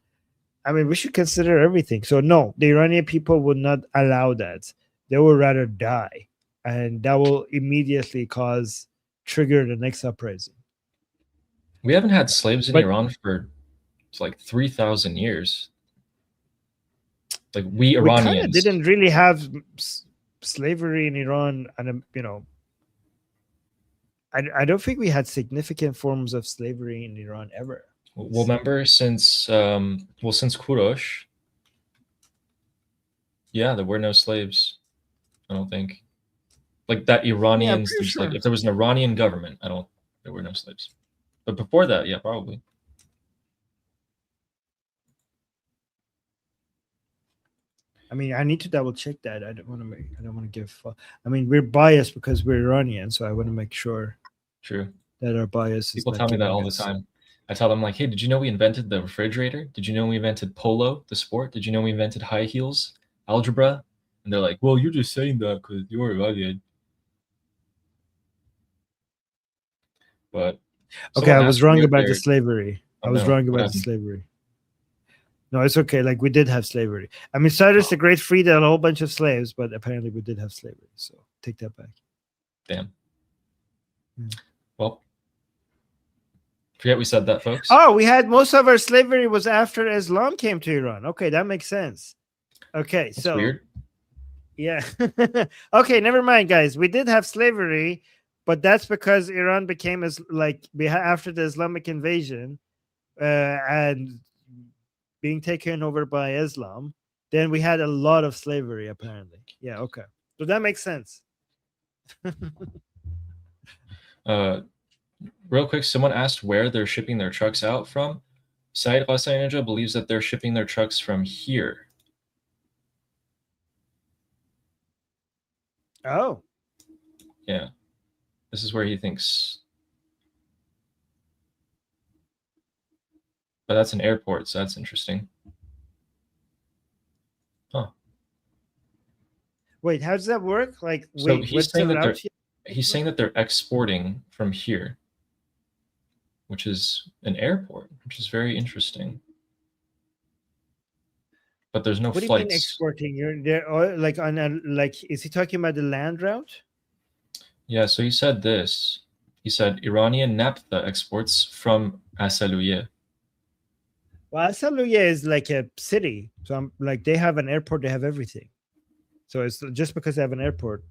[SPEAKER 1] we should consider everything. So no, the Iranian people would not allow that. They would rather die, and that will immediately trigger the next uprising.
[SPEAKER 2] We haven't had slaves in
[SPEAKER 1] But-
[SPEAKER 2] Iran for like 3,000 years. Like we
[SPEAKER 1] We kind of
[SPEAKER 2] Iranians
[SPEAKER 1] didn't really have slavery in Iran, and I don't think we had significant forms of slavery in Iran ever.
[SPEAKER 2] Well, remember since Kurosh, yeah, there were no slaves. I don't think. Like that Iranians,
[SPEAKER 1] pretty
[SPEAKER 2] there's like
[SPEAKER 1] sure.
[SPEAKER 2] if there was an Iranian government, there were no slaves. But before that, yeah, probably.
[SPEAKER 1] I mean, I need to double check that. I don't want to give. I mean, we're biased because we're Iranian, so I want to make sure
[SPEAKER 2] True.
[SPEAKER 1] that our bias is.
[SPEAKER 2] People tell me that all the time. I tell them like, hey, did you know we invented the refrigerator? Did you know we invented polo, the sport? Did you know we invented high heels, algebra? And they're like, well, you're just saying that because you're Iranian. But
[SPEAKER 1] okay, I was wrong about
[SPEAKER 2] the
[SPEAKER 1] the slavery. I was wrong about the slavery. No, it's okay. Like, we did have slavery. I mean, Cyrus the Great freed a whole bunch of slaves, but apparently we did have slavery. So take that back.
[SPEAKER 2] Damn.
[SPEAKER 1] Yeah.
[SPEAKER 2] Well, forget we said that, folks.
[SPEAKER 1] Oh, we had most of our slavery was after Islam came to Iran. Okay, that makes sense. Okay,
[SPEAKER 2] That's
[SPEAKER 1] so
[SPEAKER 2] weird.
[SPEAKER 1] Yeah. Okay, never mind, guys. We did have slavery, but that's because Iran became after the Islamic invasion and being taken over by Islam. Then we had a lot of slavery, apparently. Yeah. Okay. So that makes sense.
[SPEAKER 2] Real quick, someone asked where they're shipping their trucks out from. Saeed Qasai believes that they're shipping their trucks from here.
[SPEAKER 1] Oh.
[SPEAKER 2] Yeah. This is where he thinks. But that's an airport, so that's interesting. Huh.
[SPEAKER 1] Wait, how does that work? Like,
[SPEAKER 2] So
[SPEAKER 1] wait,
[SPEAKER 2] he's saying that they're exporting from here, which is an airport, which is very interesting. But there's no
[SPEAKER 1] What do
[SPEAKER 2] flights.
[SPEAKER 1] you mean exporting? You're there, is he talking about the land route?
[SPEAKER 2] Yeah, so he said this. He said Iranian naphtha exports from Asaluye.
[SPEAKER 1] Well, Asaluye is like a city. So I'm like, they have an airport, they have everything. So it's just because they have an airport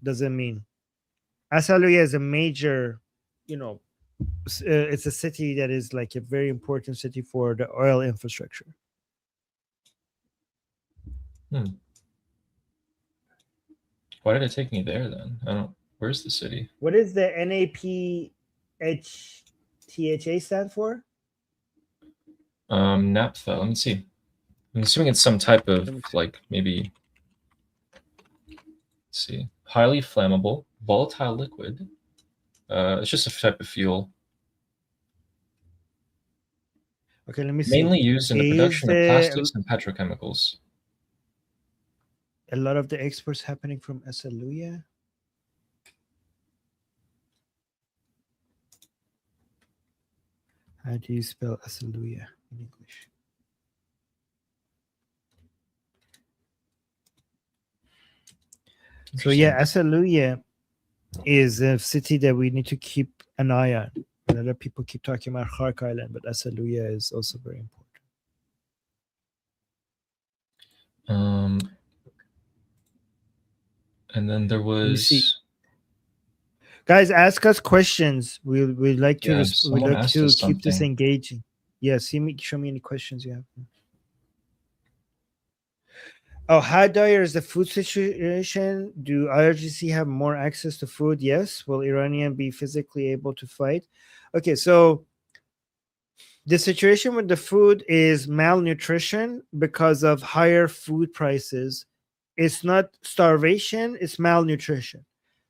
[SPEAKER 1] doesn't mean Asaluye is a major, it's a city that is like a very important city for the oil infrastructure.
[SPEAKER 2] Why did it take me there then? Where's the city?
[SPEAKER 1] What is the NAPHTHA stand for?
[SPEAKER 2] Naphtha. Let me see. I'm assuming it's some type of maybe. Let's see. Highly flammable, volatile liquid. It's just a type of fuel.
[SPEAKER 1] Okay, let me see.
[SPEAKER 2] Mainly used in the production of plastics and petrochemicals.
[SPEAKER 1] A lot of the exports happening from Asaluye. How do you spell Asaluye in English? So yeah, Asaluye is a city that we need to keep an eye on. A lot of people keep talking about Khark Island, but Asaluye is also very important.
[SPEAKER 2] And then there
[SPEAKER 1] me see.
[SPEAKER 2] was
[SPEAKER 1] Guys, ask us questions. We'd like to
[SPEAKER 2] Yeah,
[SPEAKER 1] we'd
[SPEAKER 2] someone
[SPEAKER 1] like
[SPEAKER 2] asked
[SPEAKER 1] to
[SPEAKER 2] us
[SPEAKER 1] keep this
[SPEAKER 2] something.
[SPEAKER 1] engaging. Yeah, show me any questions you have. Oh, how dire is the food situation? Do IRGC have more access to food? Yes. Will Iranian be physically able to fight? Okay, so the situation with the food is malnutrition because of higher food prices. It's not starvation, it's malnutrition.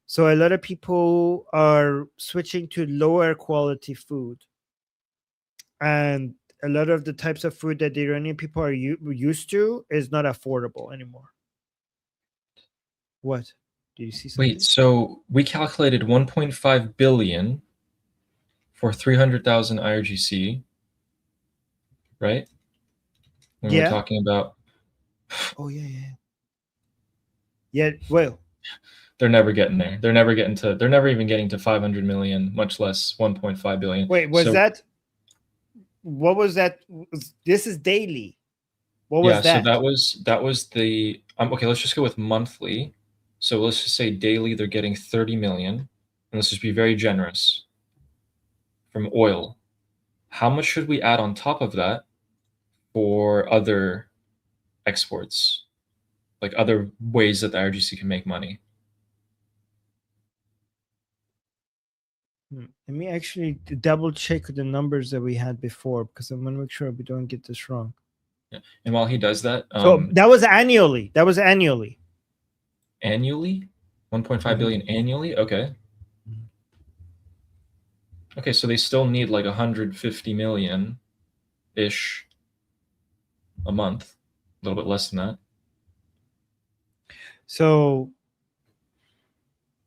[SPEAKER 1] So a lot of people are switching to lower quality food. And a lot of the types of food that the Iranian people are used to is not affordable anymore. What? Do you see something?
[SPEAKER 2] Wait, so we calculated 1.5 billion for 300,000 IRGC, right? When we're
[SPEAKER 1] Yeah.
[SPEAKER 2] talking about
[SPEAKER 1] Oh yeah. Yeah. Well,
[SPEAKER 2] they're never getting there. They're never even getting to 500 million, much less 1.5 billion.
[SPEAKER 1] wait, was
[SPEAKER 2] So,
[SPEAKER 1] that? What was that? This is daily. What was
[SPEAKER 2] yeah, so
[SPEAKER 1] that?
[SPEAKER 2] that was the okay, let's just go with monthly. So let's just say daily they're getting 30 million. And let's just be very generous from oil. How much should we add on top of that for other exports? Like other ways that the IRGC can make money?
[SPEAKER 1] Let me actually double check the numbers that we had before because I want to make sure we don't get this wrong.
[SPEAKER 2] Yeah. And while he does that,
[SPEAKER 1] So that was annually. That was annually.
[SPEAKER 2] Annually, 1.5 billion annually. Okay. Okay, so they still need like 150 million ish a month, a little bit less than that.
[SPEAKER 1] So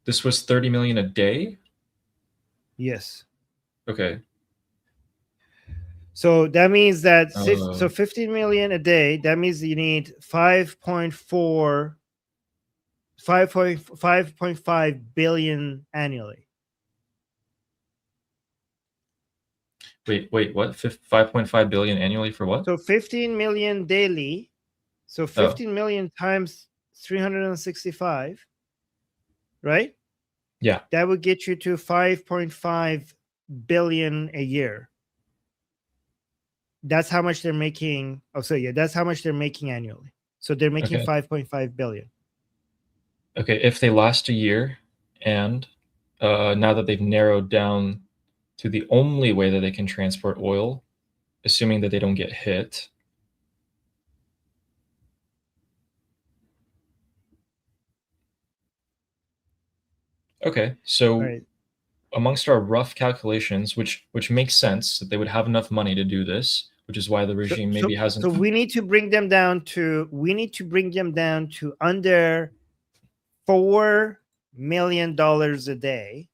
[SPEAKER 2] this was 30 million a day.
[SPEAKER 1] Yes.
[SPEAKER 2] Okay.
[SPEAKER 1] So that means that so 15 million a day. That means you need 5.5 billion annually.
[SPEAKER 2] Wait, what? 5.5 billion annually for what?
[SPEAKER 1] So 15 million daily. So 15 million times 365, right?
[SPEAKER 2] Yeah.
[SPEAKER 1] That would get you to 5.5 billion a year. That's how much they're making. Oh, so yeah, that's how much they're making annually. So they're making 5.5 billion.
[SPEAKER 2] Okay, if they last a year, and now that they've narrowed down to the only way that they can transport oil, assuming that they don't get hit. Okay, so amongst our rough calculations, which makes sense that they would have enough money to do this, which is why the regime maybe hasn't.
[SPEAKER 1] So we need to bring them down to under $4 million a day,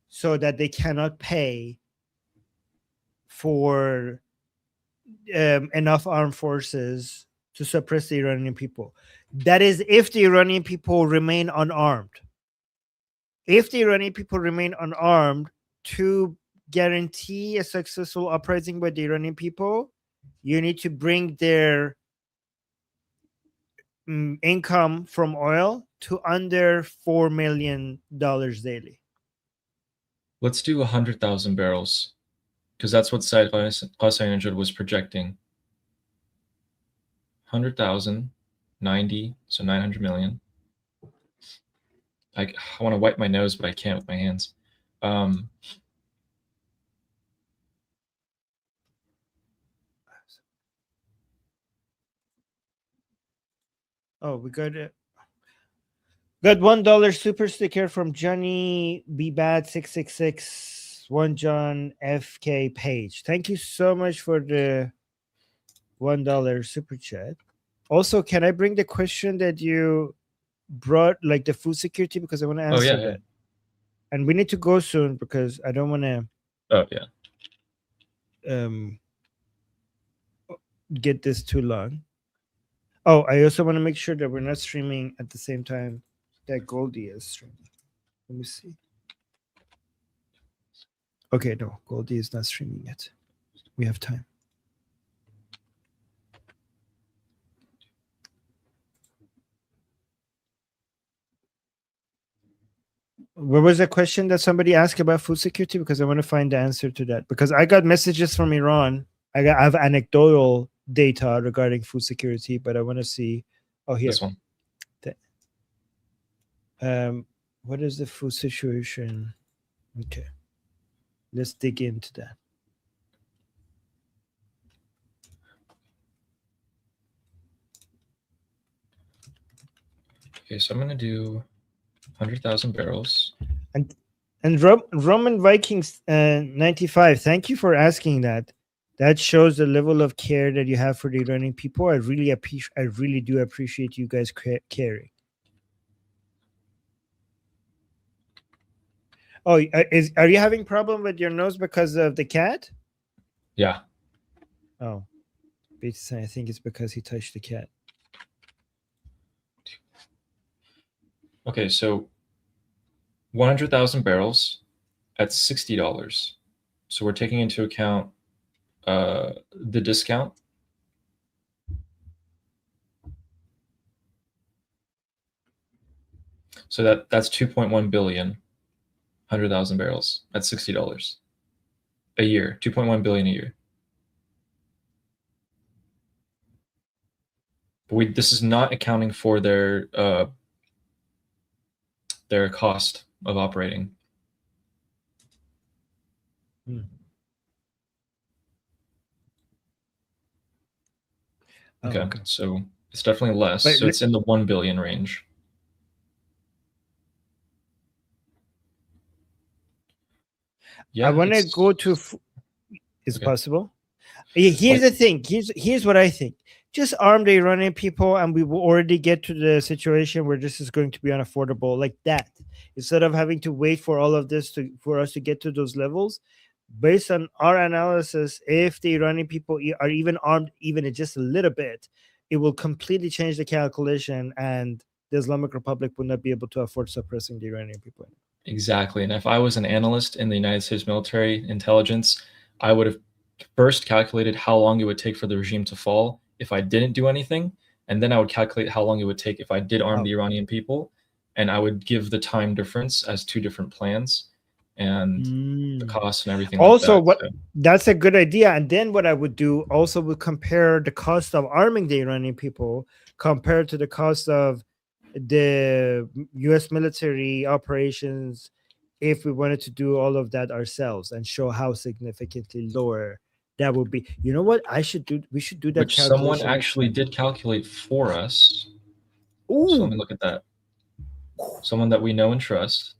[SPEAKER 1] so that they cannot pay for enough armed forces to suppress the Iranian people. That is if the Iranian people remain unarmed. If the Iranian people remain unarmed, to guarantee a successful uprising by the Iranian people, you need to bring their income from oil to under $4 million daily.
[SPEAKER 2] Let's do 100,000 barrels, because that's what Said Qasai was projecting. 100,000, 90, so 900 million. I want to wipe my nose, but I can't with my hands.
[SPEAKER 1] Oh, we got it. Got $1 super sticker from Johnny B Bad 666 1 John FK Page. Thank you so much for the $1 super chat. Also, can I bring the question that you brought, like the food security, because I want to answer that. Yeah. And we need to go soon because I don't want to.
[SPEAKER 2] Oh yeah.
[SPEAKER 1] Get this too long. Oh, I also want to make sure that we're not streaming at the same time that Goldie is streaming. Let me see. Okay, no, Goldie is not streaming yet. We have time. what was the question that somebody asked about food security? Because I want to find the answer to that. Because I got messages from Iran. I have anecdotal data regarding food security, but I want to see. Oh, here.
[SPEAKER 2] This one.
[SPEAKER 1] What is the food situation? Okay, let's dig into that.
[SPEAKER 2] Okay, so I'm gonna do 100,000 barrels.
[SPEAKER 1] And Roman Vikings 95. Thank you for asking that. That shows the level of care that you have for the Iranian people. I really do appreciate you guys caring. Oh, are you having problem with your nose because of the cat?
[SPEAKER 2] Yeah.
[SPEAKER 1] Oh, I think it's because he touched the cat.
[SPEAKER 2] Okay, so 100,000 barrels at $60. So we're taking into account the discount. So that's 2.1 billion, 100,000 barrels at $60 a year, 2.1 billion a year. But this is not accounting for their cost of operating. Okay, okay, so it's definitely less. So it's in the 1 billion range. Yeah,
[SPEAKER 1] I want to go to. It's possible. Here's the thing. Here's what I think. Just arm the Iranian people, and we will already get to the situation where this is going to be unaffordable, like that. Instead of having to wait for all of this for us to get to those levels, based on our analysis, if the Iranian people are even armed, even just a little bit, it will completely change the calculation, and the Islamic Republic will not be able to afford suppressing the Iranian people.
[SPEAKER 2] Exactly. And if I was an analyst in the United States military intelligence, I would have first calculated how long it would take for the regime to fall if I didn't do anything. And then I would calculate how long it would take if I did arm the Iranian people. And I would give the time difference as two different plans and the cost and everything.
[SPEAKER 1] Also, that's a good idea. And then what I would do also would compare the cost of arming the Iranian people compared to the cost of the U.S. military operations if we wanted to do all of that ourselves, and show how significantly lower that would be. You know what I should do? We should do that.
[SPEAKER 2] Which someone actually did calculate for us. Ooh. So let me look at that. Someone that we know and trust.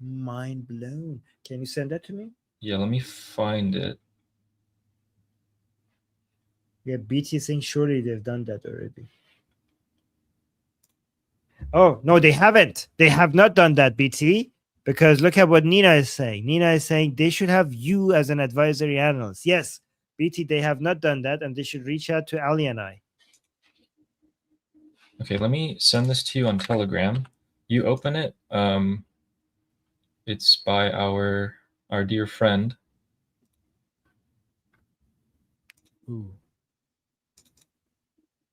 [SPEAKER 1] Mind blown. Can you send that to me?
[SPEAKER 2] Yeah, let me find it.
[SPEAKER 1] Yeah, BT saying surely they've done that already. Oh, no, they haven't. They have not done that, BT. Because look at what Nina is saying. Nina is saying they should have you as an advisory analyst. Yes, BT, they have not done that, and they should reach out to Ali and I.
[SPEAKER 2] Okay, let me send this to you on Telegram. You open it. It's by our dear friend.
[SPEAKER 1] Ooh.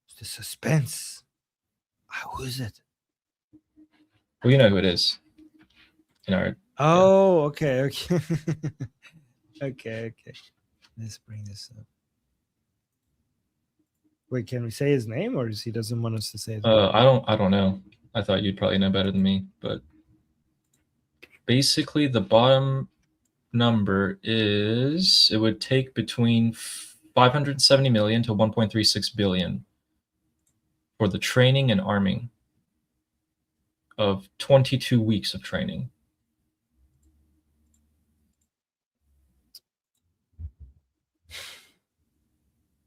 [SPEAKER 1] It's the suspense. Who is it?
[SPEAKER 2] Well, you know who it is.
[SPEAKER 1] Okay. Okay. Let's bring this up. Wait, can we say his name, or he doesn't want us to say his name?
[SPEAKER 2] I don't know. I thought you'd probably know better than me, but basically the bottom number is it would take between 570 million to 1.36 billion for the training and arming of 22 weeks of training.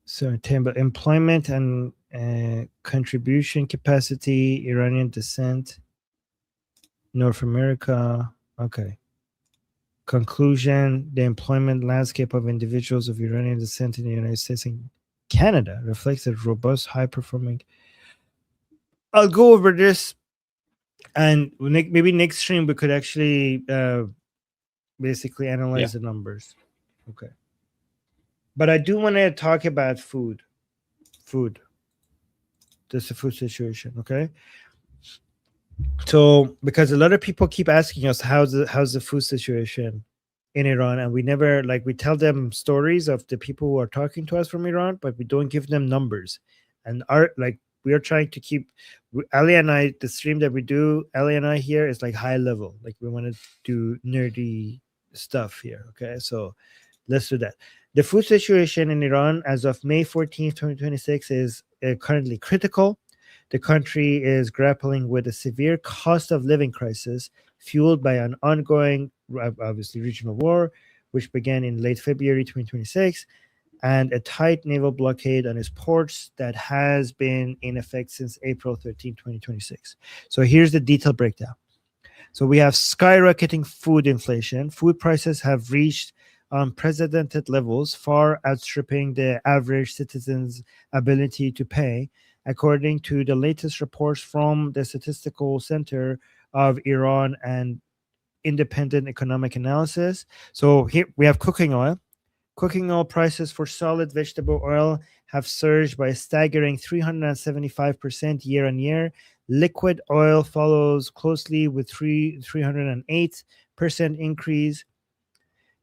[SPEAKER 1] So, employment and contribution capacity, Iranian descent, North America. Okay. Conclusion: the employment landscape of individuals of Iranian descent in the United States and Canada reflects a robust, high-performing. I'll go over this, and maybe next stream we could actually basically analyze the numbers. Okay. But I do want to talk about food. Just the food situation, okay? So because a lot of people keep asking us how's the food situation in Iran, and we never, like, we tell them stories of the people who are talking to us from Iran, but we don't give them numbers. And our, like, we are trying to keep Ali and I, the stream that we do, Ali and I here is like high level. Like we want to do nerdy stuff here. Okay, so let's do that. The food situation in Iran as of May 14th, 2026 is currently critical. The country is grappling with a severe cost of living crisis fueled by an ongoing, obviously, regional war, which began in late February 2026, and a tight naval blockade on its ports that has been in effect since April 13, 2026. So here's the detailed breakdown. So we have skyrocketing food inflation. Food prices have reached unprecedented levels, far outstripping the average citizen's ability to pay, according to the latest reports from the Statistical Center of Iran and Independent Economic Analysis. So here we have cooking oil. Cooking oil prices for solid vegetable oil have surged by a staggering 375% year on year. Liquid oil follows closely with 308% increase.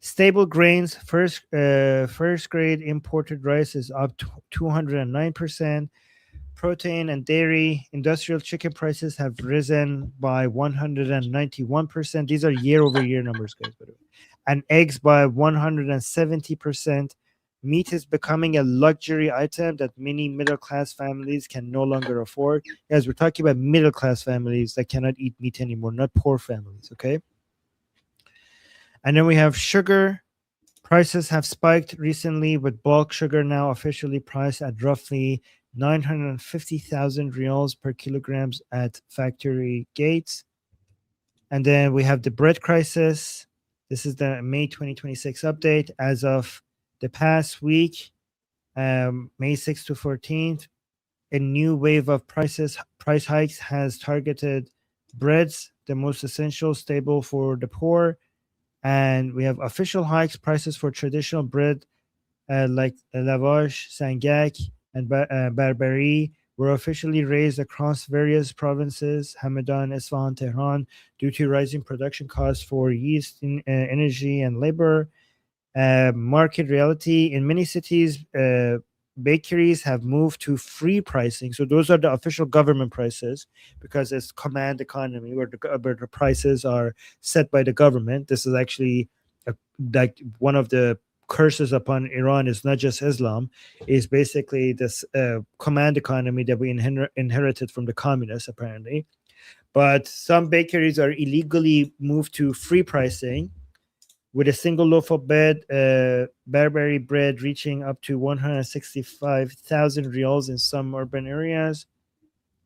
[SPEAKER 1] Stable grains, first grade imported rice is up 209%. Protein and dairy, industrial chicken prices have risen by 191%. These are year over year numbers, guys, by the way. And eggs by 170%. Meat is becoming a luxury item that many middle class families can no longer afford. Guys, we're talking about middle class families that cannot eat meat anymore, not poor families, okay? And then we have sugar. Prices have spiked recently, with bulk sugar now officially priced at roughly 950,000 riyals per kilograms at factory gates. And then we have the bread crisis. This is the May 2026 update. As of the past week, May 6th to 14th, a new wave of price hikes has targeted breads, the most essential staple for the poor. And we have official hikes. Prices for traditional bread like lavash, sangak, and barbari were officially raised across various provinces, Hamadan, Isfahan, Tehran, due to rising production costs for yeast, energy, and labor. Market reality in many cities, bakeries have moved to free pricing. So those are the official government prices, because it's command economy where the prices are set by the government. This is actually like one of the curses upon Iran is not just Islam, is basically this command economy that we inherited from the communists, apparently. But some bakeries are illegally moved to free pricing, with a single loaf of bread, Barbary bread, reaching up to 165,000 riyals in some urban areas.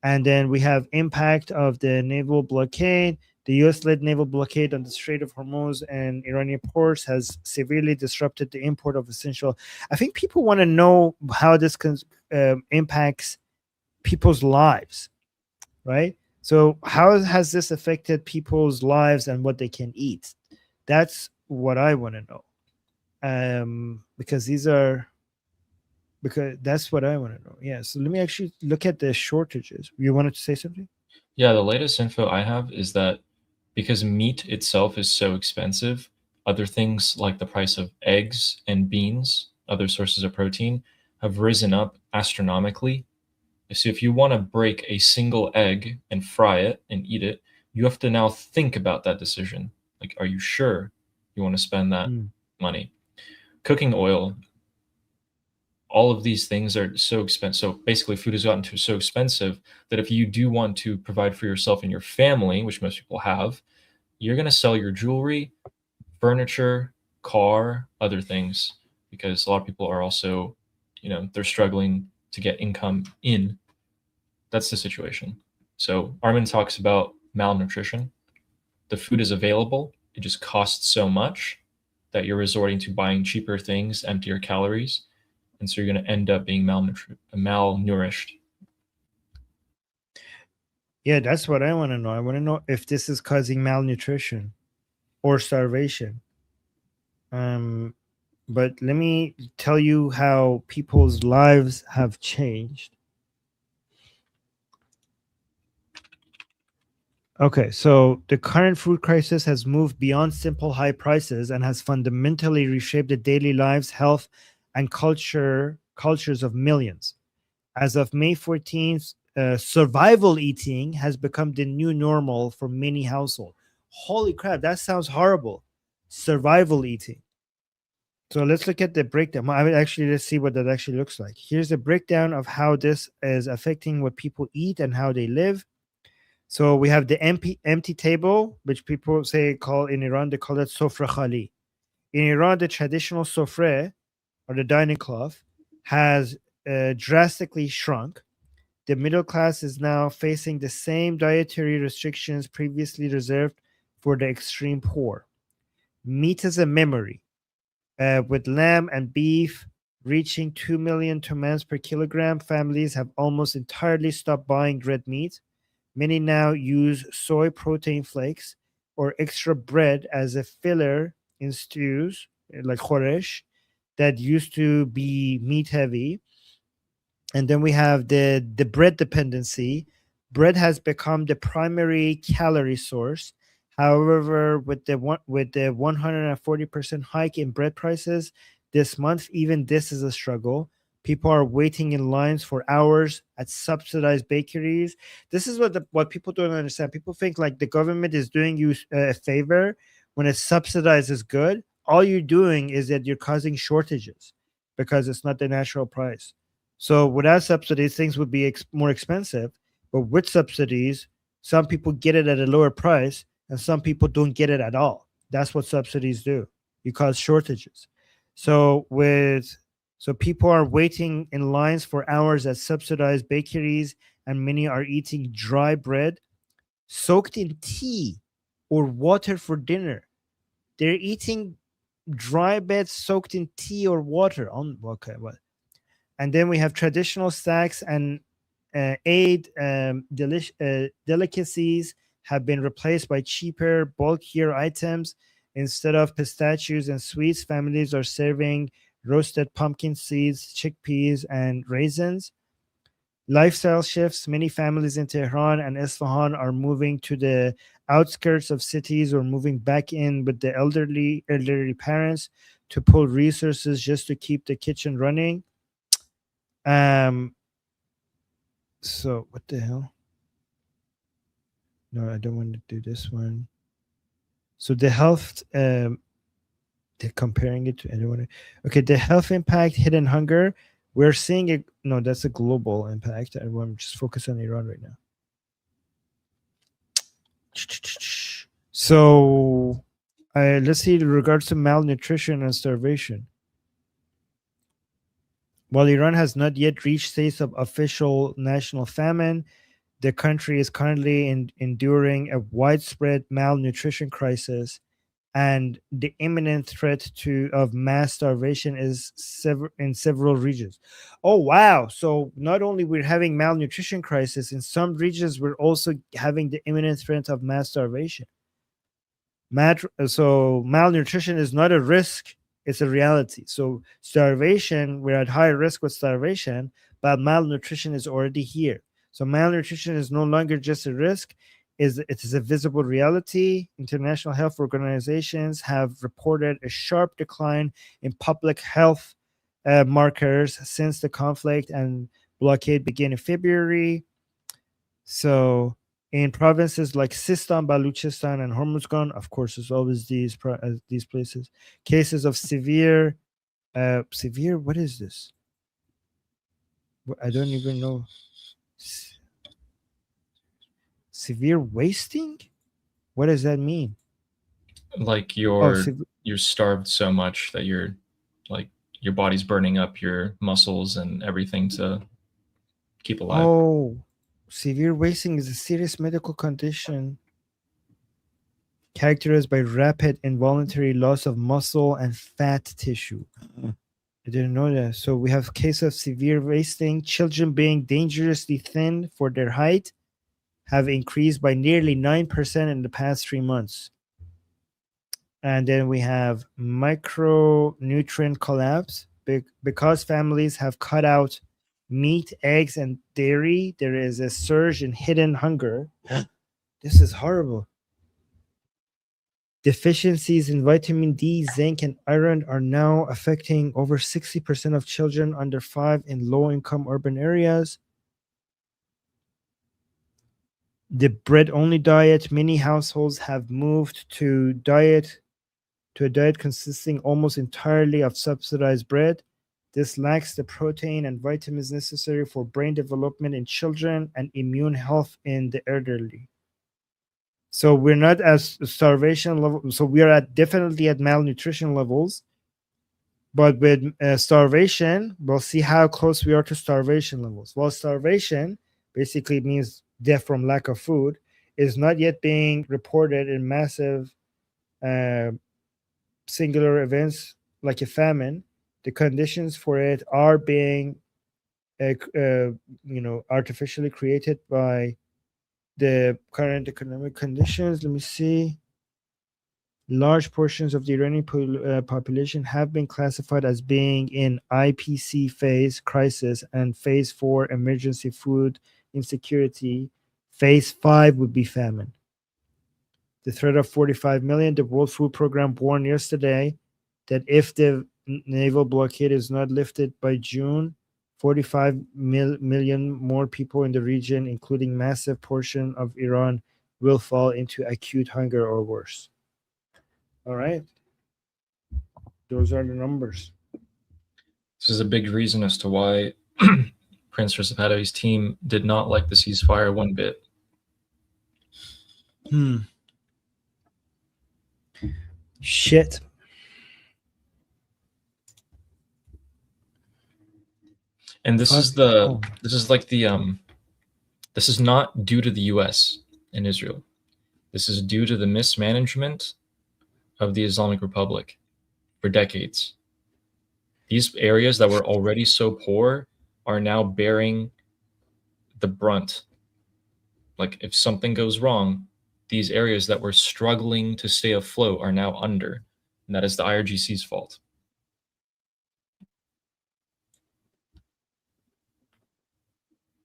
[SPEAKER 1] And then we have impact of the naval blockade. The U.S.-led naval blockade on the Strait of Hormuz and Iranian ports has severely disrupted the import of essential. I think people want to know how this impacts people's lives, right? So how has this affected people's lives and what they can eat? That's what I want to know. Because that's what I want to know. Yeah. So let me actually look at the shortages. You wanted to say something?
[SPEAKER 2] Yeah, the latest info I have is that because meat itself is so expensive, other things like the price of eggs and beans, other sources of protein, have risen up astronomically. So if you want to break a single egg and fry it and eat it, you have to now think about that decision. Like, are you sure you want to spend that money? Cooking oil, all of these things are so expensive. So basically, food has gotten so expensive that if you do want to provide for yourself and your family, which most people have, you're going to sell your jewelry, furniture, car, other things, because a lot of people are also, they're struggling to get income in. That's the situation. So Armin talks about malnutrition. The food is available. It just costs so much that you're resorting to buying cheaper things, emptier calories. And so you're going to end up being malnourished.
[SPEAKER 1] Yeah, that's what I want to know. I want to know if this is causing malnutrition or starvation. But let me tell you how people's lives have changed. Okay, so the current food crisis has moved beyond simple high prices and has fundamentally reshaped the daily lives, health, and cultures of millions. As of May 14th, survival eating has become the new normal for many households. Holy crap, that sounds horrible. Survival eating. So let's look at the breakdown. I mean, actually, let's see what that actually looks like. Here's a breakdown of how this is affecting what people eat and how they live. So we have the empty table, which people call in Iran, they call it sofra khali. In Iran, the traditional sofre, or the dining cloth, has drastically shrunk. The middle class is now facing the same dietary restrictions previously reserved for the extreme poor. Meat is a memory, with lamb and beef reaching 2 million tomans per kilogram. Families have almost entirely stopped buying red meat. Many now use soy protein flakes or extra bread as a filler in stews, like khoresh, that used to be meat heavy. And then we have the bread dependency. Bread has become the primary calorie source. However, with the 140% hike in bread prices this month, even this is a struggle. People are waiting in lines for hours at subsidized bakeries. This is what people don't understand. People think like the government is doing you a favor when it subsidizes good. All you're doing is that you're causing shortages because it's not the natural price. So without subsidies, things would be more expensive. But with subsidies, some people get it at a lower price, and some people don't get it at all. That's what subsidies do. You cause shortages. So people are waiting in lines for hours at subsidized bakeries, and many are eating dry bread soaked in tea or water for dinner. They're eating dry bread soaked in tea or water. Okay, well, and then we have traditional snacks and delicacies have been replaced by cheaper, bulkier items. Instead of pistachios and sweets, families are serving roasted pumpkin seeds, chickpeas, and raisins. Lifestyle shifts. Many families in Tehran and Isfahan are moving to the outskirts of cities or moving back in with the elderly parents to pull resources just to keep the kitchen running. So what the hell? No, I don't want to do this one. So the health, they're comparing it to anyone. Okay, the health impact, hidden hunger. We're seeing it. No, that's a global impact. I'm just focused on Iran right now. So let's see in regards to malnutrition and starvation. While Iran has not yet reached states of official national famine, the country is currently enduring a widespread malnutrition crisis, and the imminent threat of mass starvation is in several regions. Oh wow! So not only we're having malnutrition crisis in some regions, we're also having the imminent threat of mass starvation. So malnutrition is not a risk; it's a reality. So starvation, we're at higher risk with starvation, but malnutrition is already here. So malnutrition is no longer just a risk; it is a visible reality. International health organizations have reported a sharp decline in public health markers since the conflict and blockade began in February. So in provinces like Sistan, Baluchistan, and Hormuzgan, of course, there's always these places. Cases of severe. What is this? I don't even know. Severe wasting? What does that mean?
[SPEAKER 2] Like you're starved so much that you're like your body's burning up your muscles and everything to keep alive.
[SPEAKER 1] Oh, severe wasting is a serious medical condition characterized by rapid involuntary loss of muscle and fat tissue. I didn't know that. So we have case of severe wasting. Children being dangerously thin for their height have increased by nearly 9% in the past 3 months. And then we have micronutrient collapse. Because families have cut out meat, eggs, and dairy, there is a surge in hidden hunger. This is horrible. Deficiencies in vitamin D, zinc, and iron are now affecting over 60% of children under 5 in low-income urban areas. The bread-only diet, many households have moved to a diet consisting almost entirely of subsidized bread. This lacks the protein and vitamins necessary for brain development in children and immune health in the elderly. So we're not as starvation level. So we are definitely at malnutrition levels. But with starvation, we'll see how close we are to starvation levels. Well, starvation basically means death from lack of food is not yet being reported in massive singular events like a famine. The conditions for it are being, artificially created by the current economic conditions. Let me see. Large portions of the Iranian population have been classified as being in IPC phase crisis and phase 4 emergency food insecurity. Phase 5 would be famine. The threat of 45 million. The World Food Program warned yesterday that if the naval blockade is not lifted by June, 45 million more people in the region, including massive portion of Iran, will fall into acute hunger or worse. All right. Those are the numbers.
[SPEAKER 2] This is a big reason as to why Prince Recep Pahlavi's team did not like the ceasefire one bit.
[SPEAKER 1] Shit.
[SPEAKER 2] And this is this is not due to the US and Israel. This is due to the mismanagement of the Islamic Republic for decades. These areas that were already so poor are now bearing the brunt. Like if something goes wrong, these areas that were struggling to stay afloat are now under. And that is the IRGC's fault.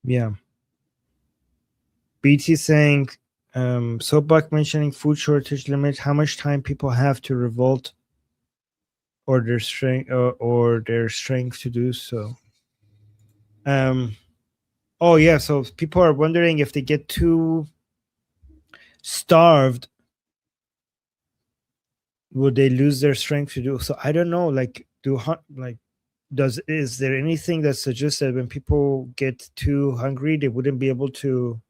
[SPEAKER 1] Yeah. BT saying, Soapbox mentioning food shortage limit, how much time people have to revolt or their strength to do so. Oh yeah, so people are wondering if they get too starved, would they lose their strength to do so? I don't know. Is there anything that suggests that when people get too hungry, they wouldn't be able to?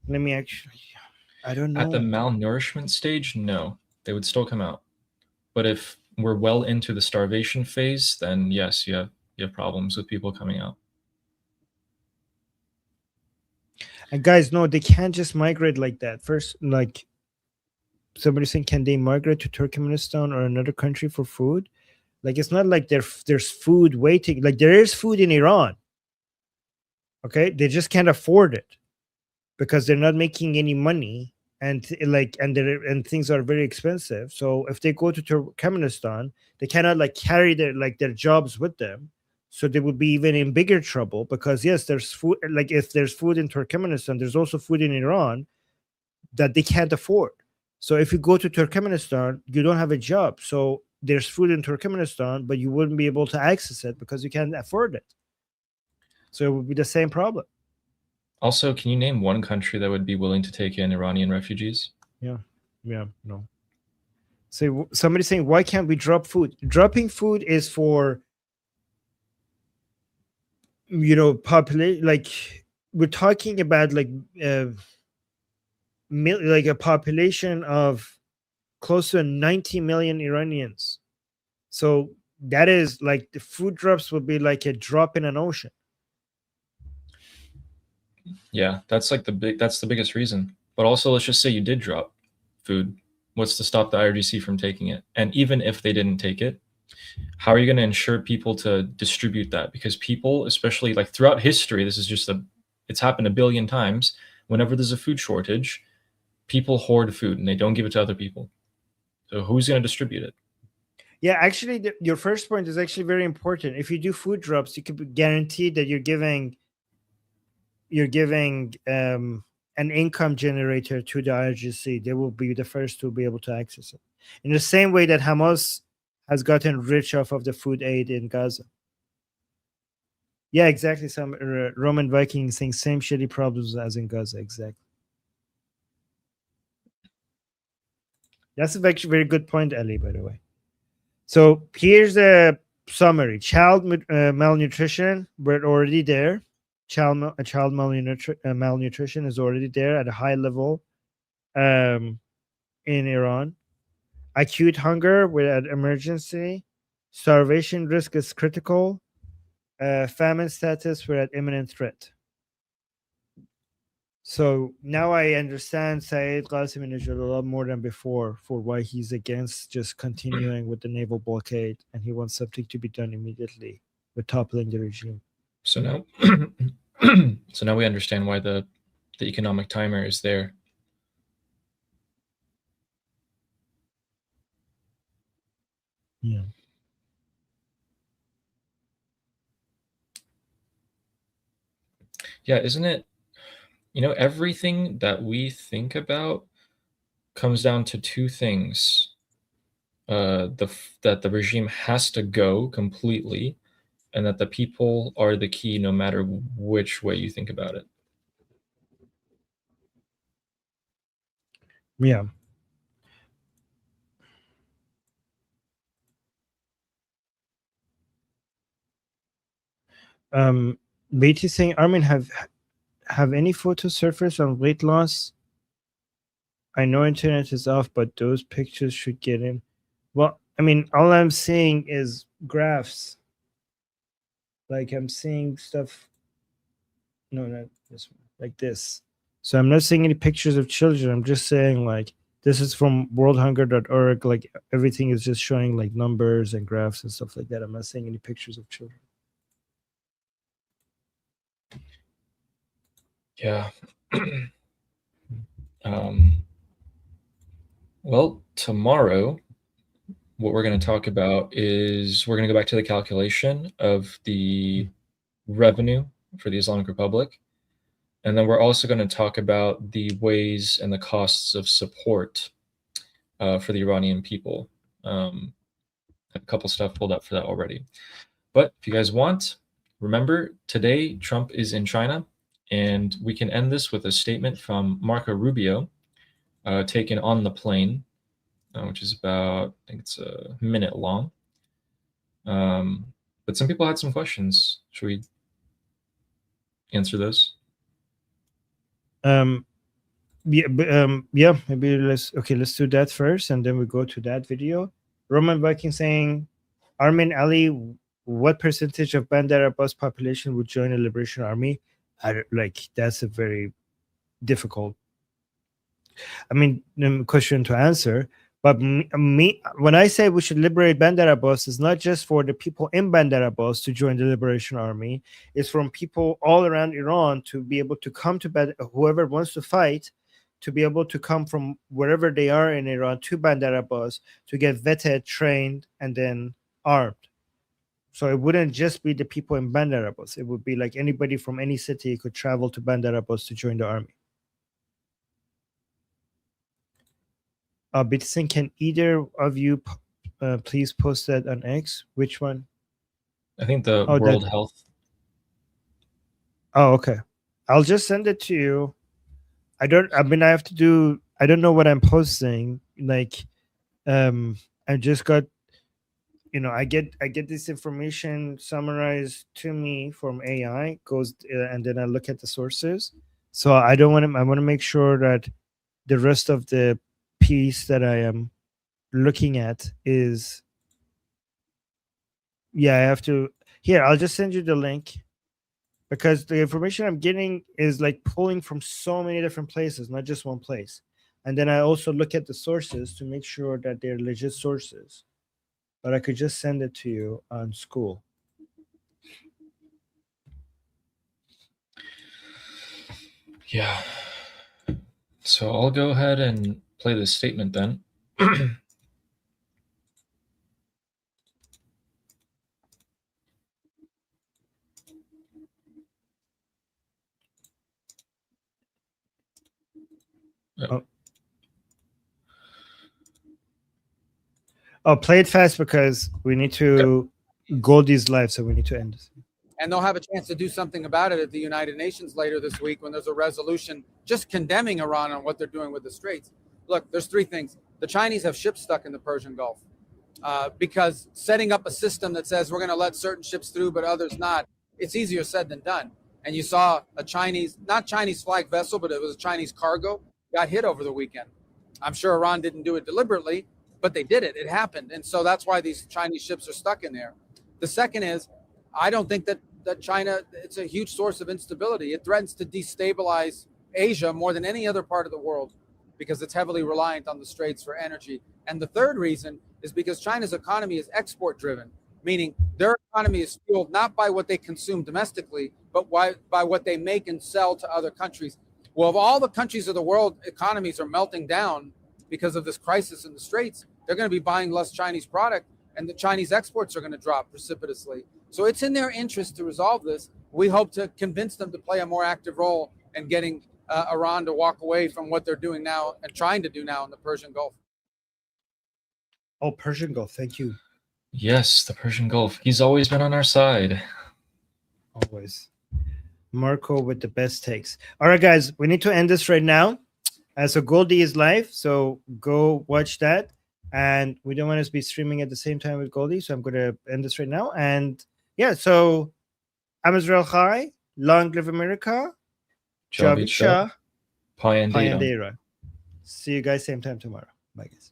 [SPEAKER 1] I don't know.
[SPEAKER 2] At the malnourishment stage, no, they would still come out. But if we're well into the starvation phase, then yes, you have problems with people coming out.
[SPEAKER 1] And guys, no, they can't just migrate like that. First, like somebody saying, can they migrate to Turkmenistan or another country for food? Like it's not like there's food waiting. Like there is food in Iran. Okay, they just can't afford it because they're not making any money, and things are very expensive. So if they go to Turkmenistan, they cannot like carry their jobs with them. So they would be even in bigger trouble because yes, there's food. Like if there's food in Turkmenistan, there's also food in Iran that they can't afford. So if you go to Turkmenistan, you don't have a job. So there's food in Turkmenistan, but you wouldn't be able to access it because you can't afford it. So it would be the same problem.
[SPEAKER 2] Also, can you name one country that would be willing to take in Iranian refugees?
[SPEAKER 1] Yeah, no. So somebody saying, why can't we drop food? Dropping food is for, population. Like we're talking about like a population of close to 90 million Iranians. So that is like the food drops would be like a drop in an ocean.
[SPEAKER 2] Yeah, that's the biggest reason. But also, let's just say you did drop food. What's to stop the IRGC from taking it? And even if they didn't take it, how are you going to ensure people to distribute that? Because people, especially like throughout history, this is just it's happened a billion times. Whenever there's a food shortage, people hoard food and they don't give it to other people. So who's going to distribute it?
[SPEAKER 1] Yeah, actually, your first point is actually very important. If you do food drops, you could be guaranteed that you're giving an income generator to the IRGC. They will be the first to be able to access it. In the same way that Hamas has gotten rich off of the food aid in Gaza. Yeah, exactly. Some Roman Vikings saying same shitty problems as in Gaza. Exactly. That's actually a very good point, Ali, by the way. So here's the summary. Child malnutrition, we're already there. Child malnutrition is already there at a high level in Iran. Acute hunger, we're at emergency. Starvation risk is critical. Famine status, we're at imminent threat. So now I understand Saeed Qasim a lot more than before for why he's against just continuing with the naval blockade, and he wants something to be done immediately with toppling the regime.
[SPEAKER 2] So now, so now we understand why the economic timer is there.
[SPEAKER 1] Yeah.
[SPEAKER 2] Yeah, isn't it? Everything that we think about comes down to two things. That the regime has to go completely, and that the people are the key no matter which way you think about it.
[SPEAKER 1] Yeah. Beatty saying, Armin, have any photos surfaced on weight loss? I know internet is off, but those pictures should get in. Well, I mean, all I'm seeing is graphs. Like I'm seeing stuff. No, not this one. Like this. So I'm not seeing any pictures of children. I'm just saying like this is from worldhunger.org. Like everything is just showing like numbers and graphs and stuff like that. I'm not seeing any pictures of children.
[SPEAKER 2] Yeah. Well, tomorrow, what we're going to talk about is we're going to go back to the calculation of the revenue for the Islamic Republic. And then we're also going to talk about the ways and the costs of support for the Iranian people. A couple stuff pulled up for that already. But if you guys want, remember, today Trump is in China, and we can end this with a statement from Marco Rubio, taken on the plane, which is about, I think it's a minute long. But some people had some questions. Should we answer those?
[SPEAKER 1] Yeah, maybe let's do that first, and then we go to that video. Roman Viking saying, Armin Ali, what percentage of Bandar Abbas population would join a liberation army? That's a very difficult question to answer. But when I say we should liberate Bandar Abbas, it's not just for the people in Bandar Abbas to join the Liberation Army. It's from people all around Iran to be able to come to whoever wants to fight, to be able to come from wherever they are in Iran to Bandar Abbas to get vetted, trained, and then armed. So it wouldn't just be the people in Bandar Abbas. It would be like anybody from any city could travel to Bandar Abbas to join the army. Bitson, can either of you please post that on X? Which one?
[SPEAKER 2] I think the World Health.
[SPEAKER 1] Oh, okay. I'll just send it to you. I don't know what I'm posting. Like, I just got, I get this information summarized to me from AI, and then I look at the sources. So I want to make sure that the rest of the piece that I am looking at is, I have to, I'll just send you the link, because the information I'm getting is like pulling from so many different places, not just one place. And then I also look at the sources to make sure that they're legit sources. But I could just send it to you on School.
[SPEAKER 2] Yeah. So I'll go ahead and play this statement then.
[SPEAKER 1] Oh, play it fast because we need to Goldie's live, so we need to end this.
[SPEAKER 4] And they'll have a chance to do something about it at the United Nations later this week when there's a resolution just condemning Iran on what they're doing with the Straits. Look, there's three things. The Chinese have ships stuck in the Persian Gulf because setting up a system that says we're going to let certain ships through but others not, it's easier said than done. And you saw a Chinese, not Chinese flag vessel, but it was a Chinese cargo, got hit over the weekend. I'm sure Iran didn't do it deliberately, but they did it. It happened. And so that's why these Chinese ships are stuck in there. The second is, I don't think that China, it's a huge source of instability. It threatens to destabilize Asia more than any other part of the world because it's heavily reliant on the Straits for energy. And the third reason is because China's economy is export driven, meaning their economy is fueled not by what they consume domestically, but by what they make and sell to other countries. Well, if all the countries of the world economies are melting down because of this crisis in the Straits, they're going to be buying less Chinese product and the Chinese exports are going to drop precipitously. So it's in their interest to resolve this. We hope to convince them to play a more active role in getting Iran to walk away from what they're doing now and trying to do now in the Persian Gulf.
[SPEAKER 1] Oh, Persian Gulf. Thank you.
[SPEAKER 2] Yes, the Persian Gulf. He's always been on our side.
[SPEAKER 1] Always. Marco with the best takes. All right, guys, we need to end this right now. So Goldie is live, so go watch that. And we don't want to be streaming at the same time with Goldie, so I'm going to end this right now. And yeah, so I'm Israel Chai. Long live America. Javid Shah.
[SPEAKER 2] Payandera.
[SPEAKER 1] Payandera. See you guys same time tomorrow. Bye, guys.